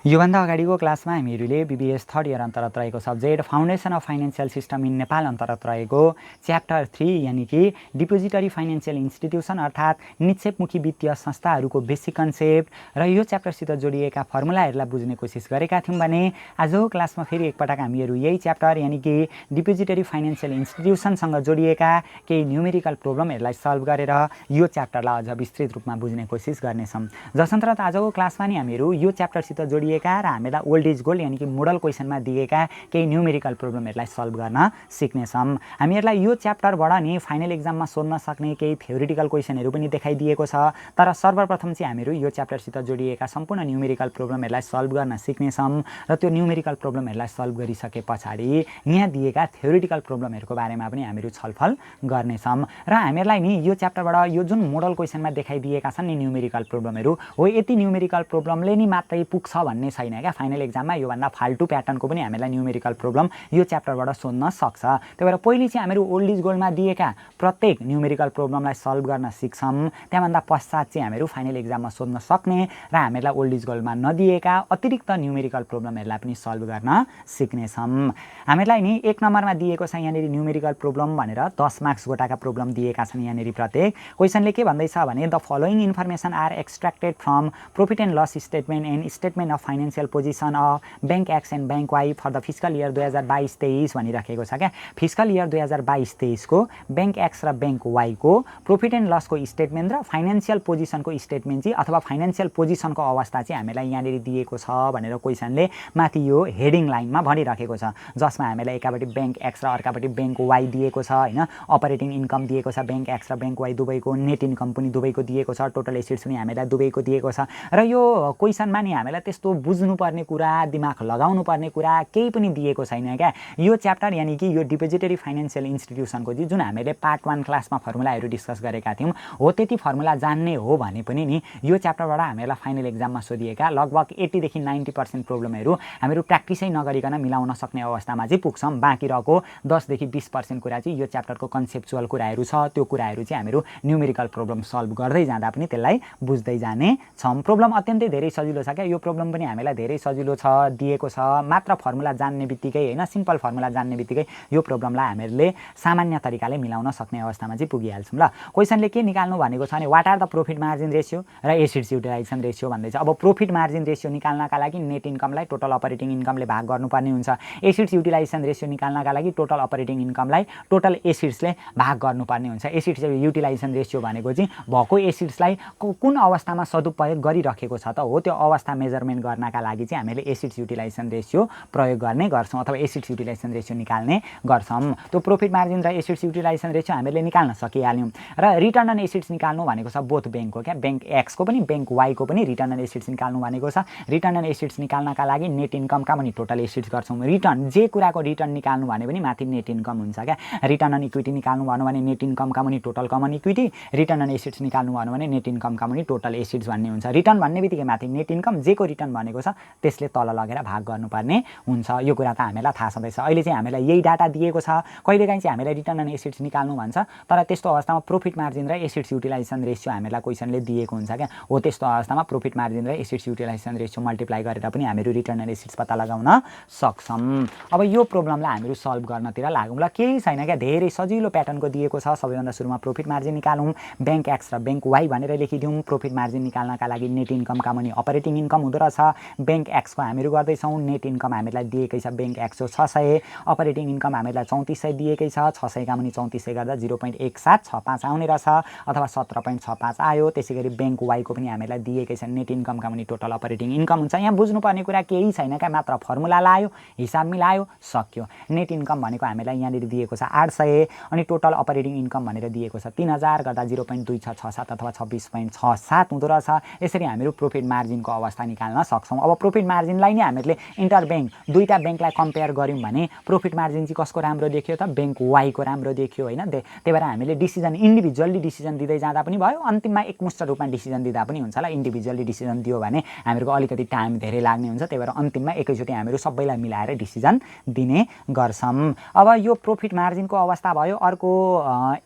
योभन्दा अगाडिको क्लासमा हामीहरूले बीबीएस थर्ड इयर अन्तर्गत रहेको subject foundation of financial system in Nepal अन्तर्गत रहेको च्याप्टर 3 यानी कि डिपोजिटरी फाइनेन्शियल इन्स्टिट्युसन अर्थात् निक्षेपमुखी वित्तीय संस्थाहरूको बेसिक कन्सेप्ट र यो च्याप्टरसित जोडिएका फर्मुलाहरूलाई बुझ्ने कोसिस गरेका थियौँ भने आजको क्लासमा फेरि एकपटक हामीहरू यही च्याप्टर यानी कि डिपोजिटरी फाइनेन्शियल इन्स्टिट्युसनसँग जोडिएका केही न्युमेरिकल प्रोब्लमहरूलाई सल्भ गरेर यो च्याप्टरलाई अझ विस्तृत रूपमा बुझ्ने कोसिस गर्नेछौँ। जसअन्तर्गत आजको क्लासमा नि हामीहरू यो च्याप्टरसित जोडिएका र हामीलाई ओल्ड इज गोल्ड यानी कि मोडल क्वेसनमा दिएका केही न्युमेरिकल प्रोब्लमहरूलाई सल्भ गर्न सिक्नेछौँ। हामीहरूलाई यो च्याप्टरबाट नि फाइनल एक्जाममा सोध्न सक्ने केही थ्योरिटिकल क्वेसनहरू पनि देखाइदिएको छ, तर सर्वप्रथम चाहिँ हामीहरू यो च्याप्टरसित जोडिएका सम्पूर्ण न्युमेरिकल प्रोब्लमहरूलाई सल्भ गर्न सिक्नेछौँ र त्यो न्युमेरिकल प्रोब्लमहरूलाई सल्भ गरिसके पछाडि यहाँ दिएका थ्योरिटिकल प्रोब्लमहरूको बारेमा पनि हामीहरू छलफल गर्नेछौँ। र हामीहरूलाई नि यो च्याप्टरबाट यो जुन मोडल क्वेसनमा देखाइदिएका छन् नि न्युमेरिकल प्रोब्लमहरू हो, यति न्युमेरिकल प्रोब्लमले नि मात्रै पुग्छ भन्ने छैन क्या। फाइनल एक्जाममा योभन्दा फाल्टु प्याटर्नको पनि हामीलाई न्युमेरिकल प्रोब्लम यो च्याप्टरबाट सोध्न सक्छ। त्यही भएर पहिले चाहिँ हामीहरू ओल्ड इज गोल्डमा दिएका प्रत्येक न्युमेरिकल प्रोब्लमलाई सल्भ गर्न सिक्छौँ। त्यहाँभन्दा पश्चात चाहिँ हामीहरू फाइनल एक्जाममा सोध्न सक्ने र हामीलाई ओल्ड इज गोल्डमा नदिएका अतिरिक्त न्युमेरिकल प्रोब्लमहरूलाई पनि सल्भ गर्न सिक्नेछौँ। हामीलाई नि एक नम्बरमा दिएको छ यहाँनिर न्युमेरिकल प्रोब्लम भनेर 10 मार्क्स गोटाका प्रोब्लम दिएका छन् यहाँनिर प्रत्येक। क्वेसनले के भन्दैछ भने the following information are extracted from profit and loss statement and statement of financial position of bank X and bank Y for the fiscal year 2022-23 भनिराखेको छ क्या। फिस्कल इयर 2022-23 को बैंक एक्स र बैंक वाई को profit and लसको स्टेटमेन्ट र financial पोजिसनको स्टेटमेन्ट चाहिँ अथवा फाइनेन्शियल पोजिसनको अवस्था चाहिँ हामीलाई यहाँनिर दिएको छ भनेर क्वेसनले माथि यो हेडिङ लाइनमा भनिराखेको छ, जसमा हामीलाई एकापट्टि बैंक एक्स र अर्कापट्टि बैंक वाई दिएको छ हैन। अपरेटिङ इन्कम दिएको छ बैंक एक्स र बैंक वाई दुवैको, नेट इन्कम पनि दुवैको दिएको छ, टोटल एसेट्स पनि हामीलाई दुवैको दिएको छ। र यो क्वेसनमा नि हामीलाई त्यस्तो बुझ्नुपर्ने कुरा, दिमाग लगाउनु पर्ने कुरा केही पनि दिएको छैन क्या। यो च्याप्टर यानी कि यो डिपोजिटरी फाइनेन्शियल इन्स्टिट्युसनको जुन हामीले पार्ट 1 क्लासमा फर्मुलाहरू डिस्कस गरेका थियौँ हो, त्यति फर्मुला जान्ने हो भने पनि नि यो च्याप्टरबाट हामीलाई फाइनल एक्जाममा सोधिएका लगभग 80 देखि 90% प्रोब्लमहरू हामीहरू प्र्याक्टिसै नगरिकन मिलाउन सक्ने अवस्थामा चाहिँ पुग्छौँ। बाँकी रहेको 10 देखि 20% कुरा चाहिँ यो च्याप्टरको कन्सेप्चुअल कुराहरू छ, त्यो कुराहरू चाहिँ हामीहरू न्युमेरिकल प्रोब्लम सल्भ गर्दै जाँदा पनि त्यसलाई बुझ्दै जाने छौँ। प्रोब्लम अत्यन्तै धेरै सजिलो छ क्या। यो प्रोब्लम पनि हामीलाई धेरै सजिलो छ, दिएको छ। मात्र फर्मुला जान्ने बित्तिकै हैन, सिम्पल फर्मुला जान्ने बित्तिकै यो प्रोब्लमलाई हामीले सामान्य तरिकाले मिलाउन सक्ने अवस्थामा चाहिँ पुगिहाल्छौँ। ल क्वेसनले के निकाल्नु भनेको छ भने what are the profit margin ratio र एसेट्स युटिलाइजेसन रेशियो भन्दैछ। अब प्रॉफिट मार्जिन रेशियो निकाल्नका लागि नेट इन्कमलाई टोटल अपरेटिङ इन्कमले भाग गर्नुपर्ने हुन्छ। एसेट्स युटिलाइजेसन रेशियो निकाल्नका लागि टोटल अपरेटिङ इन्कमलाई टोटल एसेट्सले भाग गर्नुपर्ने हुन्छ। एसेट्स युटिलाइजेसन रेशियो भनेको चाहिँ भएको एसेट्सलाई कुन अवस्थामा सदुपयोग गरिराखेको छ त हो, त्यो अवस्था मेजरमेन्ट गर्नका लागि चाहिँ हामीले एसेट्स युटिलाइजेसन रेशियो प्रयोग गर्ने गर्छौँ अथवा एसेट्स युटिलाइजेसन रेशियो निकाल्ने गर्छौँ। त्यो प्रॉफिट मार्जिन र एसेट्स युटिलाइजेसन रेशियो हामीले निकाल्न सकिहाल्यौँ। र रिटर्न अन एसेट्स निकाल्नु भनेको छ बोथ बैंकको क्या, बैंक एक्सको पनि बैंक वाईको पनि रिटर्न अन एसेट्स निकाल्नु भनेको छ। रिटर्न अन एसेट्स निकाल्नका लागि नेट इन्कमका पनि टोटल एसेट्स गर्छौँ। रिटर्न जे कुराको रिटर्न निकाल्नु भने पनि माथि नेट इन्कम हुन्छ क्या। रिटर्न अन इक्विटी निकाल्नु भन्नु भने नेट इन्कमका पनि total common equity, return on assets निकाल्नु भन्नु भने नेट इन्कमका पनि टोटल एसेट्स भन्ने हुन्छ। रिटर्न भन्ने बित्तिकै माथि नेट इन्कम, जेको रिटर्न भनेको छ त्यसले तल लगेर भाग गर्नुपर्ने हुन्छ। यो कुरा त हामीलाई थाहा छँदैछ। अहिले चाहिँ हामीलाई यही डाटा दिएको छ। कहिलेकाहीँ चाहिँ हामीलाई रिटर्न अन एसेट्स निकाल्नु भन्छ, तर त्यस्तो अवस्थामा प्रॉफिट मार्जिन र एसेट्स युटिलाइजेसन रेशियो हामीलाई क्वेसनले दिएको हुन्छ क्या। हो त्यस्तो अवस्थामा प्रॉफिट मार्जिन र एसेट्स युटिलाइजेसन रेशियो मल्टिप्लाई गरेर पनि हामीहरू रिटर्न अन एसेट्स पत्ता लगाउन सक्छौँ। अब यो प्रोब्लमलाई हामीहरू सल्भ गर्नतिर लागौँ। ल केही छैन क्या, धेरै सजिलो प्याटर्नको दिएको छ। सबैभन्दा सुरुमा प्रॉफिट मार्जिन निकालौँ। बैंक एक्स र बैंक वाई भनेर लेखिदिउँ। प्रॉफिट मार्जिन निकाल्नका लागि नेट इन्कमका पनि अपरेटिङ इन्कम हुँदो रहेछ। बैंक एक्सको हामीहरू गर्दैछौँ। नेट इन्कम हामीलाई दिएकै छ बैंक एक्सको 600, अपरेटिङ इन्कम हामीलाई 3400 दिएकै छ। 600 का पनि 3400 गर्दा 0.1765 आउने रहेछ अथवा 17.65 आयो। त्यसै गरी बैंक वाईको पनि हामीलाई दिएकै छ। नेट इन्कमका पनि टोटल अपरेटिङ इन्कम हुन्छ। यहाँ बुझ्नुपर्ने कुरा केही छैन क्या, मात्र फर्मुला लायो, हिसाब मिलायो, सक्यो। नेट इन्कम भनेको हामीलाई यहाँनिर दिएको छ 800 अनि टोटल अपरेटिङ इन्कम भनेर दिएको छ 3000 गर्दा 0.2667 अथवा 26.67 हुँदो रहेछ। यसरी हामीहरू प्रॉफिट मार्जिनको अवस्था निकाल्न सक्छौँ। अब प्रॉफिट मार्जिनलाई नै हामीले इन्टर बैंक दुईटा बैंकलाई कम्पेयर गर्यौँ भने प्रॉफिट मार्जिन चाहिँ कसको राम्रो देखियो त, बैंक वाईको राम्रो देखियो हैन। त्यही भएर हामीले डिसिजन इन्डिभिजुअली डिसिजन दिँदै जाँदा पनि भयो, अन्तिममा एकमुष्ट रूपमा डिसिजन दिँदा पनि हुन्छ। ल इन्डिभिजुअली डिसिजन दियो भने हामीहरूको अलिकति टाइम धेरै लाग्ने हुन्छ। त्यही भएर अन्तिममा एकैचोटि हामीहरू सबैलाई मिलाएर डिसिजन दिने गर्छौँ। अब यो प्रॉफिट मार्जिनको अवस्था भयो। अर्को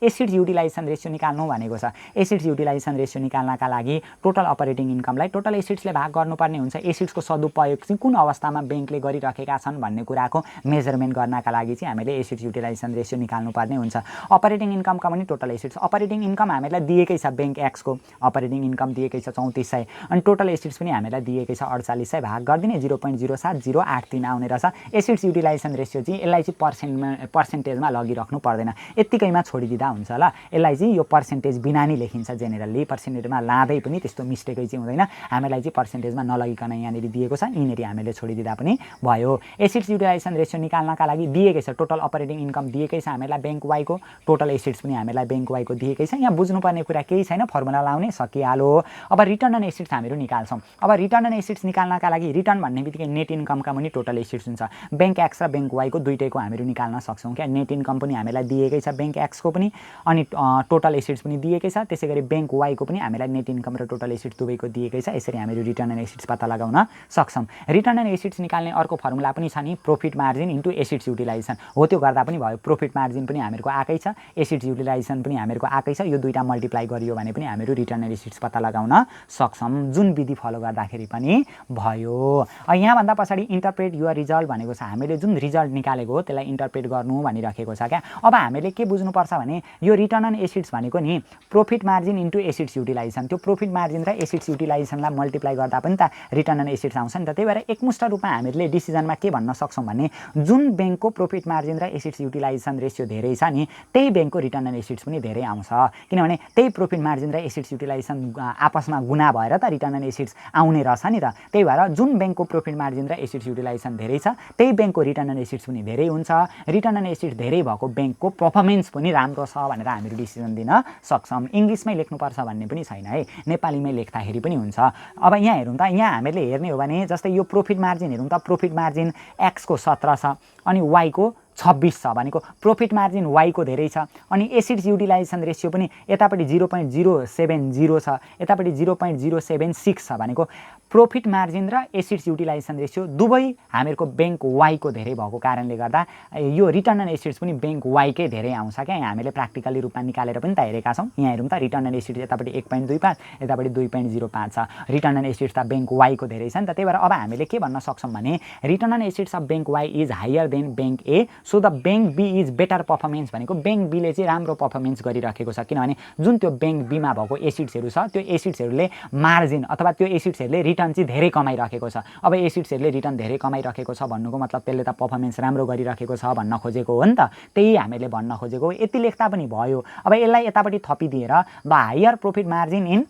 एसेट्स युटिलाइजेसन रेशियो निकाल्नु भनेको छ। एसेट्स युटिलाइजेसन रेशियो निकाल्नका लागि टोटल अपरेटिङ इन्कमलाई टोटल एसेट्सले भाग गर्नुपर्ने हुन्छ। एसिड्सको सदुपयोग चाहिँ कुन अवस्थामा ब्याङ्कले गरिरहेका छन् भन्ने कुराको मेजरमेन्ट गर्नका लागि चाहिँ हामीले एसिड्स युटिलाइजेसन रेसियो निकाल्नुपर्ने हुन्छ। अपरेटिङ इन्कमका पनि टोटल एसिड्स, अपरेटिङ इन्कम हामीलाई दिएकै छ ब्याङ्क एक्सको अपरेटिङ इन्कम दिएकै छ 3400 अनि टोटल एसिड्स पनि हामीलाई दिएकै छ 4800 भाग गरिदिने 0.07083 आउने रहेछ। एसिड्स युटिलाइजेसन रेसियो चाहिँ यसलाई चाहिँ पर्सेन्टेजमा लगिराख्नु पर्दैन, यत्तिकैमा छोडिदिँदा हुन्छ ल। यसलाई चाहिँ यो पर्सेन्टेज बिना नै लेखिन्छ जेनेरली, पर्सेन्टेजमा लाँदै पनि त्यस्तो मिस्टेकै चाहिँ हुँदैन। हामीलाई चाहिँ पर्सेन्टेजमा नलगिकन यहाँनिर दिएको छ, यिनीहरू हामीले छोडिदिँदा पनि भयो। एसिड्स युटिलाइजेसन रेसियो निकाल्नका लागि दिएकै छ टोटल अपरेटिङ इन्कम दिएकै छ हामीलाई ब्याङ्क वाईको, टोटल एसिड्स पनि हामीलाई ब्याङ्क वाईको दिएकै छ। यहाँ बुझ्नुपर्ने कुरा केही छैन, फर्मुला लाउने सकिहाल्यो। अब रिटर्न अन एसिड्स हामीहरू निकाल्छौँ। अब रिटर्न अन एसिड्स निकाल्नका लागि रिटर्न भन्ने बित्तिकै नेट इन्कमका पनि टोटल एसिड्स हुन्छ। ब्याङ्क एक्स र ब्याङ्क वाईको दुइटैको हामीहरू निकाल्न सक्छौँ क्या। नेट इन्कम पनि हामीलाई दिएकै छ ब्याङ्क एक्सको पनि, अनि टोटल एसिड्स पनि दिएकै छ। त्यसै गरी ब्याङ्क वाईको पनि हामीलाई नेट इन्कम र टोटल एसिड्स दुवैको दिएकै छ। यसरी हामीहरू रिटर्न अन एसिड्स पत्ता लगाउन सक्छौँ। रिटर्न अन एसिड्स निकाल्ने अर्को फर्मुला पनि छ नि, profit margin into acids utilisation हो, त्यो गर्दा पनि भयो। प्रॉफिट मार्जिन पनि हामीहरूको आकै छ, एसिड्स युटिलाइजेसन पनि हामीहरूको आकै छ, यो दुईटा मल्टिप्लाई गरियो भने पनि हामीहरू रिटर्न अन एसिड्स पत्ता लगाउन सक्छौँ, जुन विधि फलो गर्दाखेरि पनि भयो। यहाँभन्दा पछाडि इन्टरप्रेट युअर रिजल्ट भनेको छ, हामीले जुन रिजल्ट निकालेको हो त्यसलाई इन्टरप्रेट गर्नु भनिराखेको छ क्या। अब हामीले के बुझ्नुपर्छ भने यो रिटर्न अन एसिड्स भनेको नि profit margin into acids utilisation, त्यो प्रॉफिट मार्जिन र एसिड्स युटिलाइजेसनलाई मल्टिप्लाई गर्दा पनि त रिटर्न अन एसिड्स आउँछ नि त। त्यही भएर एकमुष्ट रूपमा हामीले डिसिजनमा के भन्न सक्छौँ भने जुन ब्याङ्कको प्रॉफिट मार्जिन र एसिड्स युटिलाइजेसन रेसियो धेरै छ नि त्यही ब्याङ्कको रिटर्न अन एसिड्स पनि धेरै आउँछ, किनभने त्यही प्रॉफिट मार्जिन र एसिड्स युटिलाइजेसन आपसमा गुणा भएर त रिटर्न अन एसिड्स आउने रहेछ नि त। त्यही भएर जुन ब्याङ्कको प्रॉफिट मार्जिन र एसिड्स युटिलाइजेसन धेरै छ त्यही ब्याङ्कको रिटर्न अन एसिड्स पनि धेरै हुन्छ। रिटर्न अन एसिड्स धेरै भएको ब्याङ्कको पर्फर्मेन्स पनि राम्रो छ भनेर हामीहरू डिसिजन दिन सक्छौँ। इङ्ग्लिसमै लेख्नुपर्छ भन्ने पनि छैन है, नेपालीमै लेख्दाखेरि पनि हुन्छ। अब यहाँ हेरौँ त, यहाँ हामीले हेर्ने हो भने जस्तै यो प्रॉफिट मार्जिन हेरौँ त, प्रॉफिट मार्जिन एक्सको 17 छ अनि वाईको 26 छ भनेको प्रॉफिट मार्जिन वाईको धेरै छ, अनि एसिड्स युटिलाइजेसन रेसियो पनि यतापट्टि 0.070 छ, यतापट्टि 0.076 छ भनेको प्रॉफिट मार्जिन र एसिड्स युटिलाइजेसन रेसियो दुवै हामीहरूको ब्याङ्क वाईको धेरै भएको कारणले गर्दा यो रिटर्न अन एसिड्स पनि ब्याङ्क वाईकै धेरै आउँछ क्या। हामीले प्र्याक्टिकली रूपमा निकालेर पनि त हेरेका छौँ। यहाँ हेरौँ त, रिटर्न अन एसिड्स यतापट्टि 1.25 यतापट्टि 2.05 छ, रिटर्न अन एसिड्स त ब्याङ्क वाईको धेरै छ नि त। त्यही भएर अब हामीले के भन्न सक्छौँ भने return on assets of bank Y is higher than bank A, so the bank B is better performance भनेको ब्याङ्क बीले चाहिँ राम्रो पर्फर्मेन्स गरिराखेको छ, किनभने जुन त्यो ब्याङ्क बीमा भएको एसिड्सहरू छ त्यो एसिड्सहरूले मार्जिन अथवा त्यो एसिड्सहरूले रिटर्न चाहिँ धेरै कमाइराखेको छ। अब एसिड्सहरूले रिटर्न धेरै कमाइराखेको छ भन्नुको मतलब त्यसले त पर्फर्मेन्स राम्रो गरिराखेको छ भन्न खोजेको हो नि त, त्यही हामीले भन्न खोजेको हो। यति लेख्दा पनि भयो। अब यसलाई यतापट्टि थपिदिएर the higher profit margin in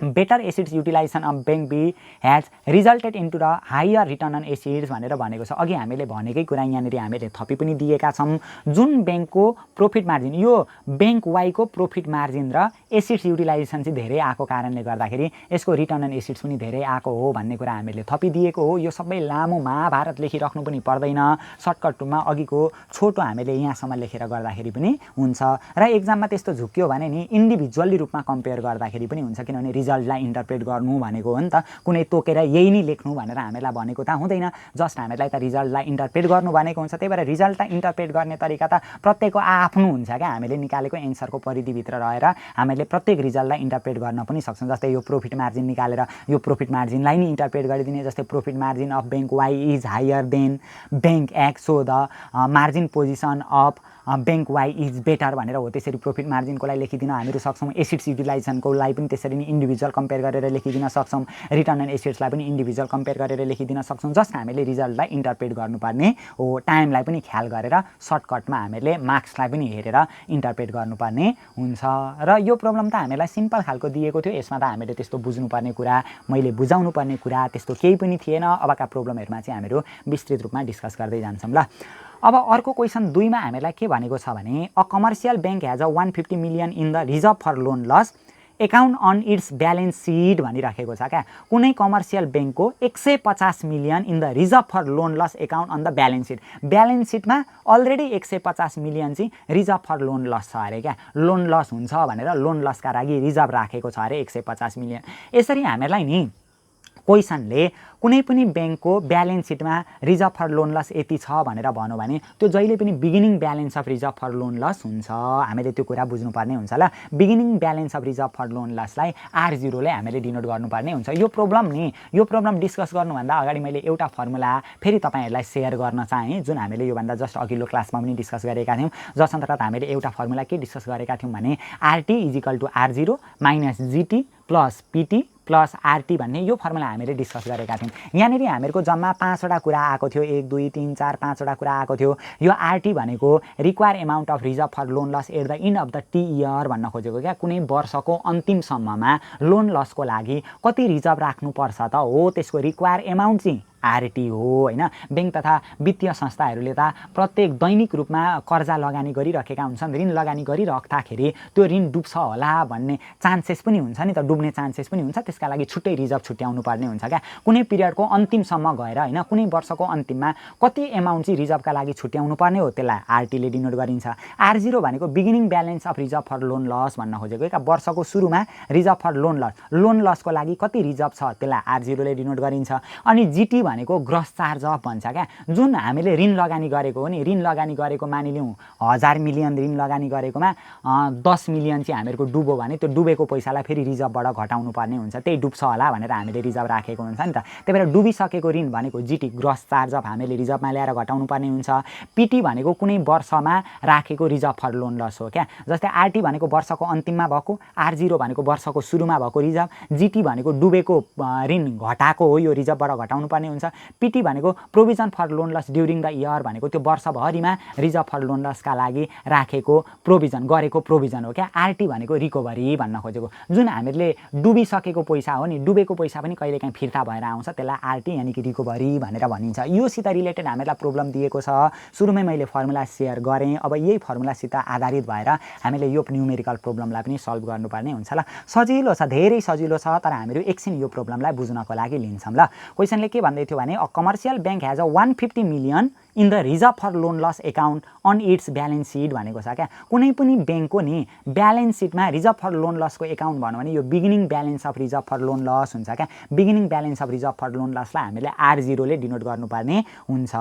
better assets utilisation of bank B has resulted into the higher return on assets भनेर भनेको छ। अघि हामीले भनेकै कुरा यहाँनिर हामीले थपी पनि दिएका छौँ। जुन ब्याङ्कको प्रॉफिट मार्जिन, यो ब्याङ्क वाईको प्रॉफिट मार्जिन र एसिड्स युटिलाइजेसन चाहिँ धेरै आएको कारणले गर्दाखेरि यसको रिटर्न अन एसिड्स पनि धेरै आएको हो भन्ने कुरा हामीले थपिदिएको हो। यो सबै लामो महाभारत लेखिराख्नु पनि पर्दैन, सर्टकट रूपमा अघिको छोटो हामीले यहाँसम्म लेखेर गर्दाखेरि पनि हुन्छ। र एक्जाममा त्यस्तो झुक्यो भने नि इन्डिभिजुअली रूपमा कम्पेयर गर्दाखेरि पनि हुन्छ, किनभने रिजल्टलाई इन्टरप्रेट गर्नु भनेको हो नि त, कुनै तोकेर यही नै लेख्नु भनेर हामीलाई भनेको त हुँदैन, जस्ट हामीलाई त रिजल्टलाई इन्टरप्रेट गर्नु भनेको हुन्छ। त्यही भएर रिजल्टलाई इन्टरप्रेट गर्ने तरिका त प्रत्येकको आफ्नो हुन्छ क्या। हामीले निकालेको एन्सरको परिधिभित्र रहेर हामीले प्रत्येक रिजल्टलाई इन्टरप्रेट गर्न पनि सक्छौँ। जस्तै यो प्रॉफिट मार्जिन निकालेर यो प्रॉफिट मार्जिनलाई नि इन्टरप्रेट गरिदिने, जस्तै profit margin of bank Y is higher than bank X, so the margin position of bank Y is better भनेर हो त्यसरी प्रॉफिट मार्जिनकोलाई लेखिदिन हामीहरू सक्छौँ। एसिड्स युटिलाइजेसनकोलाई पनि त्यसरी नै इन्डिभिजुअल कम्पेयर गरेर लेखिदिन सक्छौँ। रिटर्न अन एसिड्सलाई पनि इन्डिभिजुअल कम्पेयर गरेर लेखिदिन सक्छौँ। जस्ट हामीले रिजल्टलाई इन्टरप्रेट गर्नुपर्ने हो, टाइमलाई पनि ख्याल गरेर सर्टकटमा हामीले मार्क्सलाई पनि हेरेर इन्टरप्रेट गर्नुपर्ने हुन्छ। र यो प्रब्लम त हामीलाई सिम्पल खालको दिएको थियो, यसमा त हामीले त्यस्तो बुझ्नुपर्ने कुरा, मैले बुझाउनु पर्ने कुरा त्यस्तो केही पनि थिएन। अबका प्रब्लमहरूमा चाहिँ हामीहरू विस्तृत रूपमा डिस्कस गर्दै जान्छौँ ल। अब अर्को क्वेसन 2 मा हामीलाई के भनेको छ भने a commercial bank has a 150 million in the reserve for loan loss account on its balance sheet भनिराखेको छ क्या। कुनै कमर्सियल ब्याङ्कको 150 million in the reserve for loan loss account on the balance sheet, balance सिटमा already 150 million चाहिँ reserve for loan loss छ अरे क्या। लोन लस हुन्छ भनेर लोन लसका लागि रिजर्भ राखेको छ अरे 150 मिलियन। यसरी हामीलाई नि क्वेसनले कुनै पनि ब्याङ्कको ब्यालेन्स सिटमा रिजर्भ फर लोन लस यति छ भनेर भन्यो भने त्यो जहिले पनि beginning balance of reserve for loan loss हुन्छ। हामीले त्यो कुरा बुझ्नुपर्ने हुन्छ ल। Beginning balance of reserve for loan लसलाई R0 ले हामीले डिनोट गर्नुपर्ने हुन्छ। यो प्रब्लम डिस्कस गर्नुभन्दा अगाडि मैले एउटा फर्मुला फेरि तपाईँहरूलाई सेयर गर्न चाहेँ, जुन हामीले योभन्दा जस्ट अघिल्लो क्लासमा पनि डिस्कस गरेका थियौँ। जस अन्तर्गत हामीले एउटा फर्मुला के डिस्कस गरेका थियौँ भने RT = R0 - GT + PT + RT भन्ने यो फर्मुला हामीले डिस्कस गरेका थियौँ। यहाँनिर हामीहरूको जम्मा 5 वटा कुरा आएको थियो, 1 2 3 4 5 वटा कुरा आएको थियो। यो RT भनेको require amount of reserve for loan loss at the end of the T year भन्न खोजेको क्या। कुनै वर्षको अन्तिमसम्ममा लोन लसको लागि कति रिजर्भ राख्नुपर्छ त हो, त्यसको रिक्वायर एमाउन्ट चाहिँ RT हो हैन। बैंक तथा वित्तीय संस्थाहरूले त प्रत्येक दैनिक रूपमा कर्जा लगानी गरिरहेका हुन्छन्। ऋण लगानी गरिराख्दाखेरि त्यो ऋण डुब्छ होला भन्ने चान्सेस पनि हुन्छ नि त, डुब्ने चान्सेस पनि हुन्छ। त्यसका लागि छुट्टै रिजर्भ छुट्याउनु पर्ने हुन्छ क्या। कुनै पिरियडको अन्तिमसम्म गएर हैन, कुनै वर्षको अन्तिममा कति एमाउन्ट चाहिँ रिजर्भका लागि छुट्याउनु पर्ने हो, त्यसलाई RT ले डिनोट गरिन्छ। R0 भनेको beginning balance of reserve for loan loss भन्न खोजेको क्या। वर्षको सुरुमा रिजर्भ फर लोन लसको लागि कति रिजर्भ छ त्यसलाई R0 ले डिनोट गरिन्छ। अनि GT भनेको ग्रस चार्ज अफ भन्छ क्या। जुन हामीले ऋण लगानी गरेको हो नि, ऋण लगानी गरेको मानिलिउँ 1000 मिलियन ऋण लगानी गरेकोमा 10 मिलियन चाहिँ हामीहरूको डुब्यो भने त्यो डुबेको पैसालाई फेरि रिजर्भबाट घटाउनु पर्ने हुन्छ। त्यही डुब्छ होला भनेर हामीले रिजर्भ राखेको हुन्छ नि त। त्यही भएर डुबिसकेको ऋण भनेको GT ग्रस चार्ज अफ हामीले रिजर्भमा ल्याएर घटाउनु पर्ने हुन्छ। PT भनेको कुनै वर्षमा राखेको रिजर्भ फर लोन लस हो क्या। जस्तै RT भनेको वर्षको अन्तिममा भएको, R0 भनेको वर्षको सुरुमा भएको रिजर्भ, GT भनेको डुबेको ऋण घटाएको हो, यो रिजर्भबाट घटाउनु पर्ने हुन्छ। PT भनेको provision for loan loss during the year भनेको त्यो वर्षभरिमा रिजर्भ फर लोन लसका लागि राखेको प्रोभिजन गरेको प्रोभिजन हो क्या। RT भनेको रिकभरी भन्न खोजेको, जुन हामीले डुबिसकेको पैसा हो नि, डुबेको पैसा पनि कहिलेकाहीँ फिर्ता भएर आउँछ, त्यसलाई RT यानि कि रिकभरी भनेर भनिन्छ। योसित रिलेटेड हामीलाई प्रब्लम दिएको छ। सुरुमै मैले फर्मुला सेयर गरेँ। अब यही फर्मुलासित आधारित भएर हामीले यो न्युमेरिकल प्रब्लमलाई पनि सल्भ गर्नुपर्ने हुन्छ ल। सजिलो छ, धेरै सजिलो छ, तर हामीहरू एकछिन यो प्रब्लमलाई बुझ्नको लागि लिन्छौँ ल। क्वेसनले के भन्दै थियो भने commercial bank has 150 million in the reserve for loan loss account on its balance sheet भनेको छ क्या। कुनै पनि ब्याङ्कको नि ब्यालेन्स सिटमा रिजर्भ फर लोन लसको एकाउन्ट भन्यो भने यो beginning balance of reserve for loan loss हुन्छ क्या। Beginning balance of reserve for loan लसलाई हामीले R0 ले डिनोट गर्नुपर्ने हुन्छ।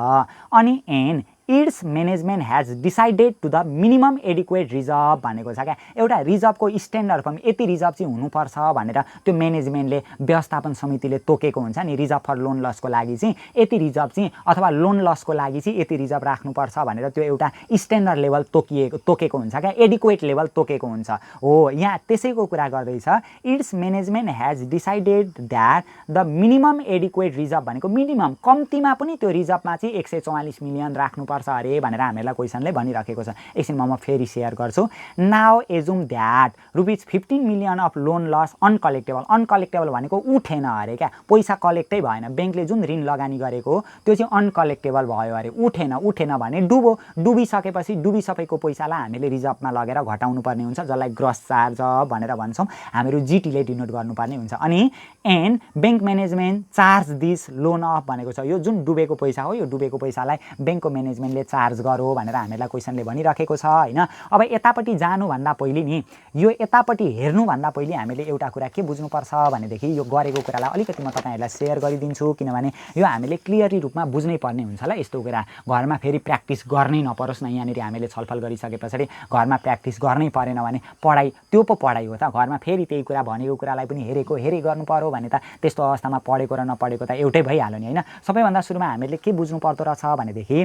अनि and its management has decided to the minimum adequate reserve भनेको छ क्या। एउटा रिजर्भको स्ट्यान्डर्ड फर्म यति रिजर्भ चाहिँ हुनुपर्छ भनेर त्यो म्यानेजमेन्टले व्यवस्थापन समितिले तोकेको हुन्छ नि। रिजर्भ फर लोन लसको लागि चाहिँ यति रिजर्भ चाहिँ अथवा लोन लसको लागि चाहिँ यति रिजर्भ राख्नुपर्छ भनेर त्यो एउटा स्ट्यान्डर्ड लेभल तोकेको हुन्छ क्या, एडिक्वेट लेभल तोकेको हुन्छ हो। यहाँ त्यसैको कुरा गर्दैछ। It's management has decided that the minimum adequate reserve भनेको मिनिमम कम्तीमा पनि त्यो रिजर्भमा चाहिँ 144 मिलियन राख्नुपर्छ अरे भनेर हामीलाई क्वेसनले भनिराखेको छ। एकछिन म फेरि सेयर गर्छु। Now assume that ₹15 million of loan loss uncollectable. Uncollectable भनेको उठेन अरे क्या, पैसा कलेक्टै भएन। ब्याङ्कले जुन ऋण लगानी गरेको त्यो चाहिँ अनकलेक्टेबल भयो अरे, उठेन भने डुबिसकेपछि डुबिसकेको पैसालाई हामीले रिजर्भमा लगेर घटाउनु पर्ने हुन्छ, जसलाई ग्रस चार्ज भनेर भन्छौँ। हामीहरू GT ले डिनोट गर्नुपर्ने हुन्छ। अनि and bank management charge this loan of भनेको छ। यो जुन डुबेको पैसा हो, यो डुबेको पैसालाई ब्याङ्कको म्यानेजमेन्टले चार्ज गरो भनेर हामीलाई क्वेसनले भनिराखेको छ हैन। अब यतापट्टि जानुभन्दा पहिले नि, यो यतापट्टि हेर्नुभन्दा पहिले हामीले एउटा कुरा के बुझ्नुपर्छ भनेदेखि यो गरेको कुरालाई अलिकति म तपाईँहरूलाई सेयर गरिदिन्छु, किनभने यो हामीले क्लियरली रूपमा बुझ्नै पर्ने हुन्छ ल। यस्तो कुरा घरमा फेरि प्र्याक्टिस गर्नै नपरोस् न। यहाँनिर हामीले छलफल गरिसके पछाडि घरमा प्र्याक्टिस गर्नै परेन भने पढाइ त्यो पो पढाइ हो त। घरमा फेरि त्यही कुरा भनेको कुरालाई पनि हेरे गर्नु पर्यो भने त त्यस्तो अवस्थामा पढेको र नपढेको त एउटै भइहाल्यो नि हैन। सबैभन्दा सुरुमा हामीले के बुझ्नु पर्दो रहेछ भनेदेखि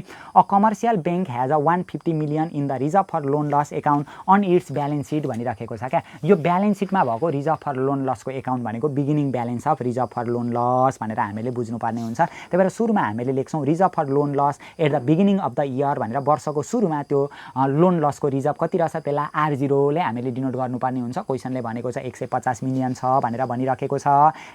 commercial bank has 150 million in the reserve for loan loss account on its balance sheet भनिराखेको छ क्या। यो ब्यालेन्स सिटमा भएको रिजर्भ फर लोन लसको एकाउन्ट भनेको beginning balance of reserve for loan loss भनेर हामीले बुझ्नुपर्ने हुन्छ। त्यही भएर सुरुमा हामीले लेख्छौँ reserve for loan loss at the beginning of the year भनेर। वर्षको सुरुमा त्यो लोन लसको रिजर्भ कति रहेछ त्यसलाई R0 ले हामीले डिनोट गर्नुपर्ने हुन्छ। क्वेसनले भनेको छ 150 मिलियन छ भनेर भनिराखेको छ।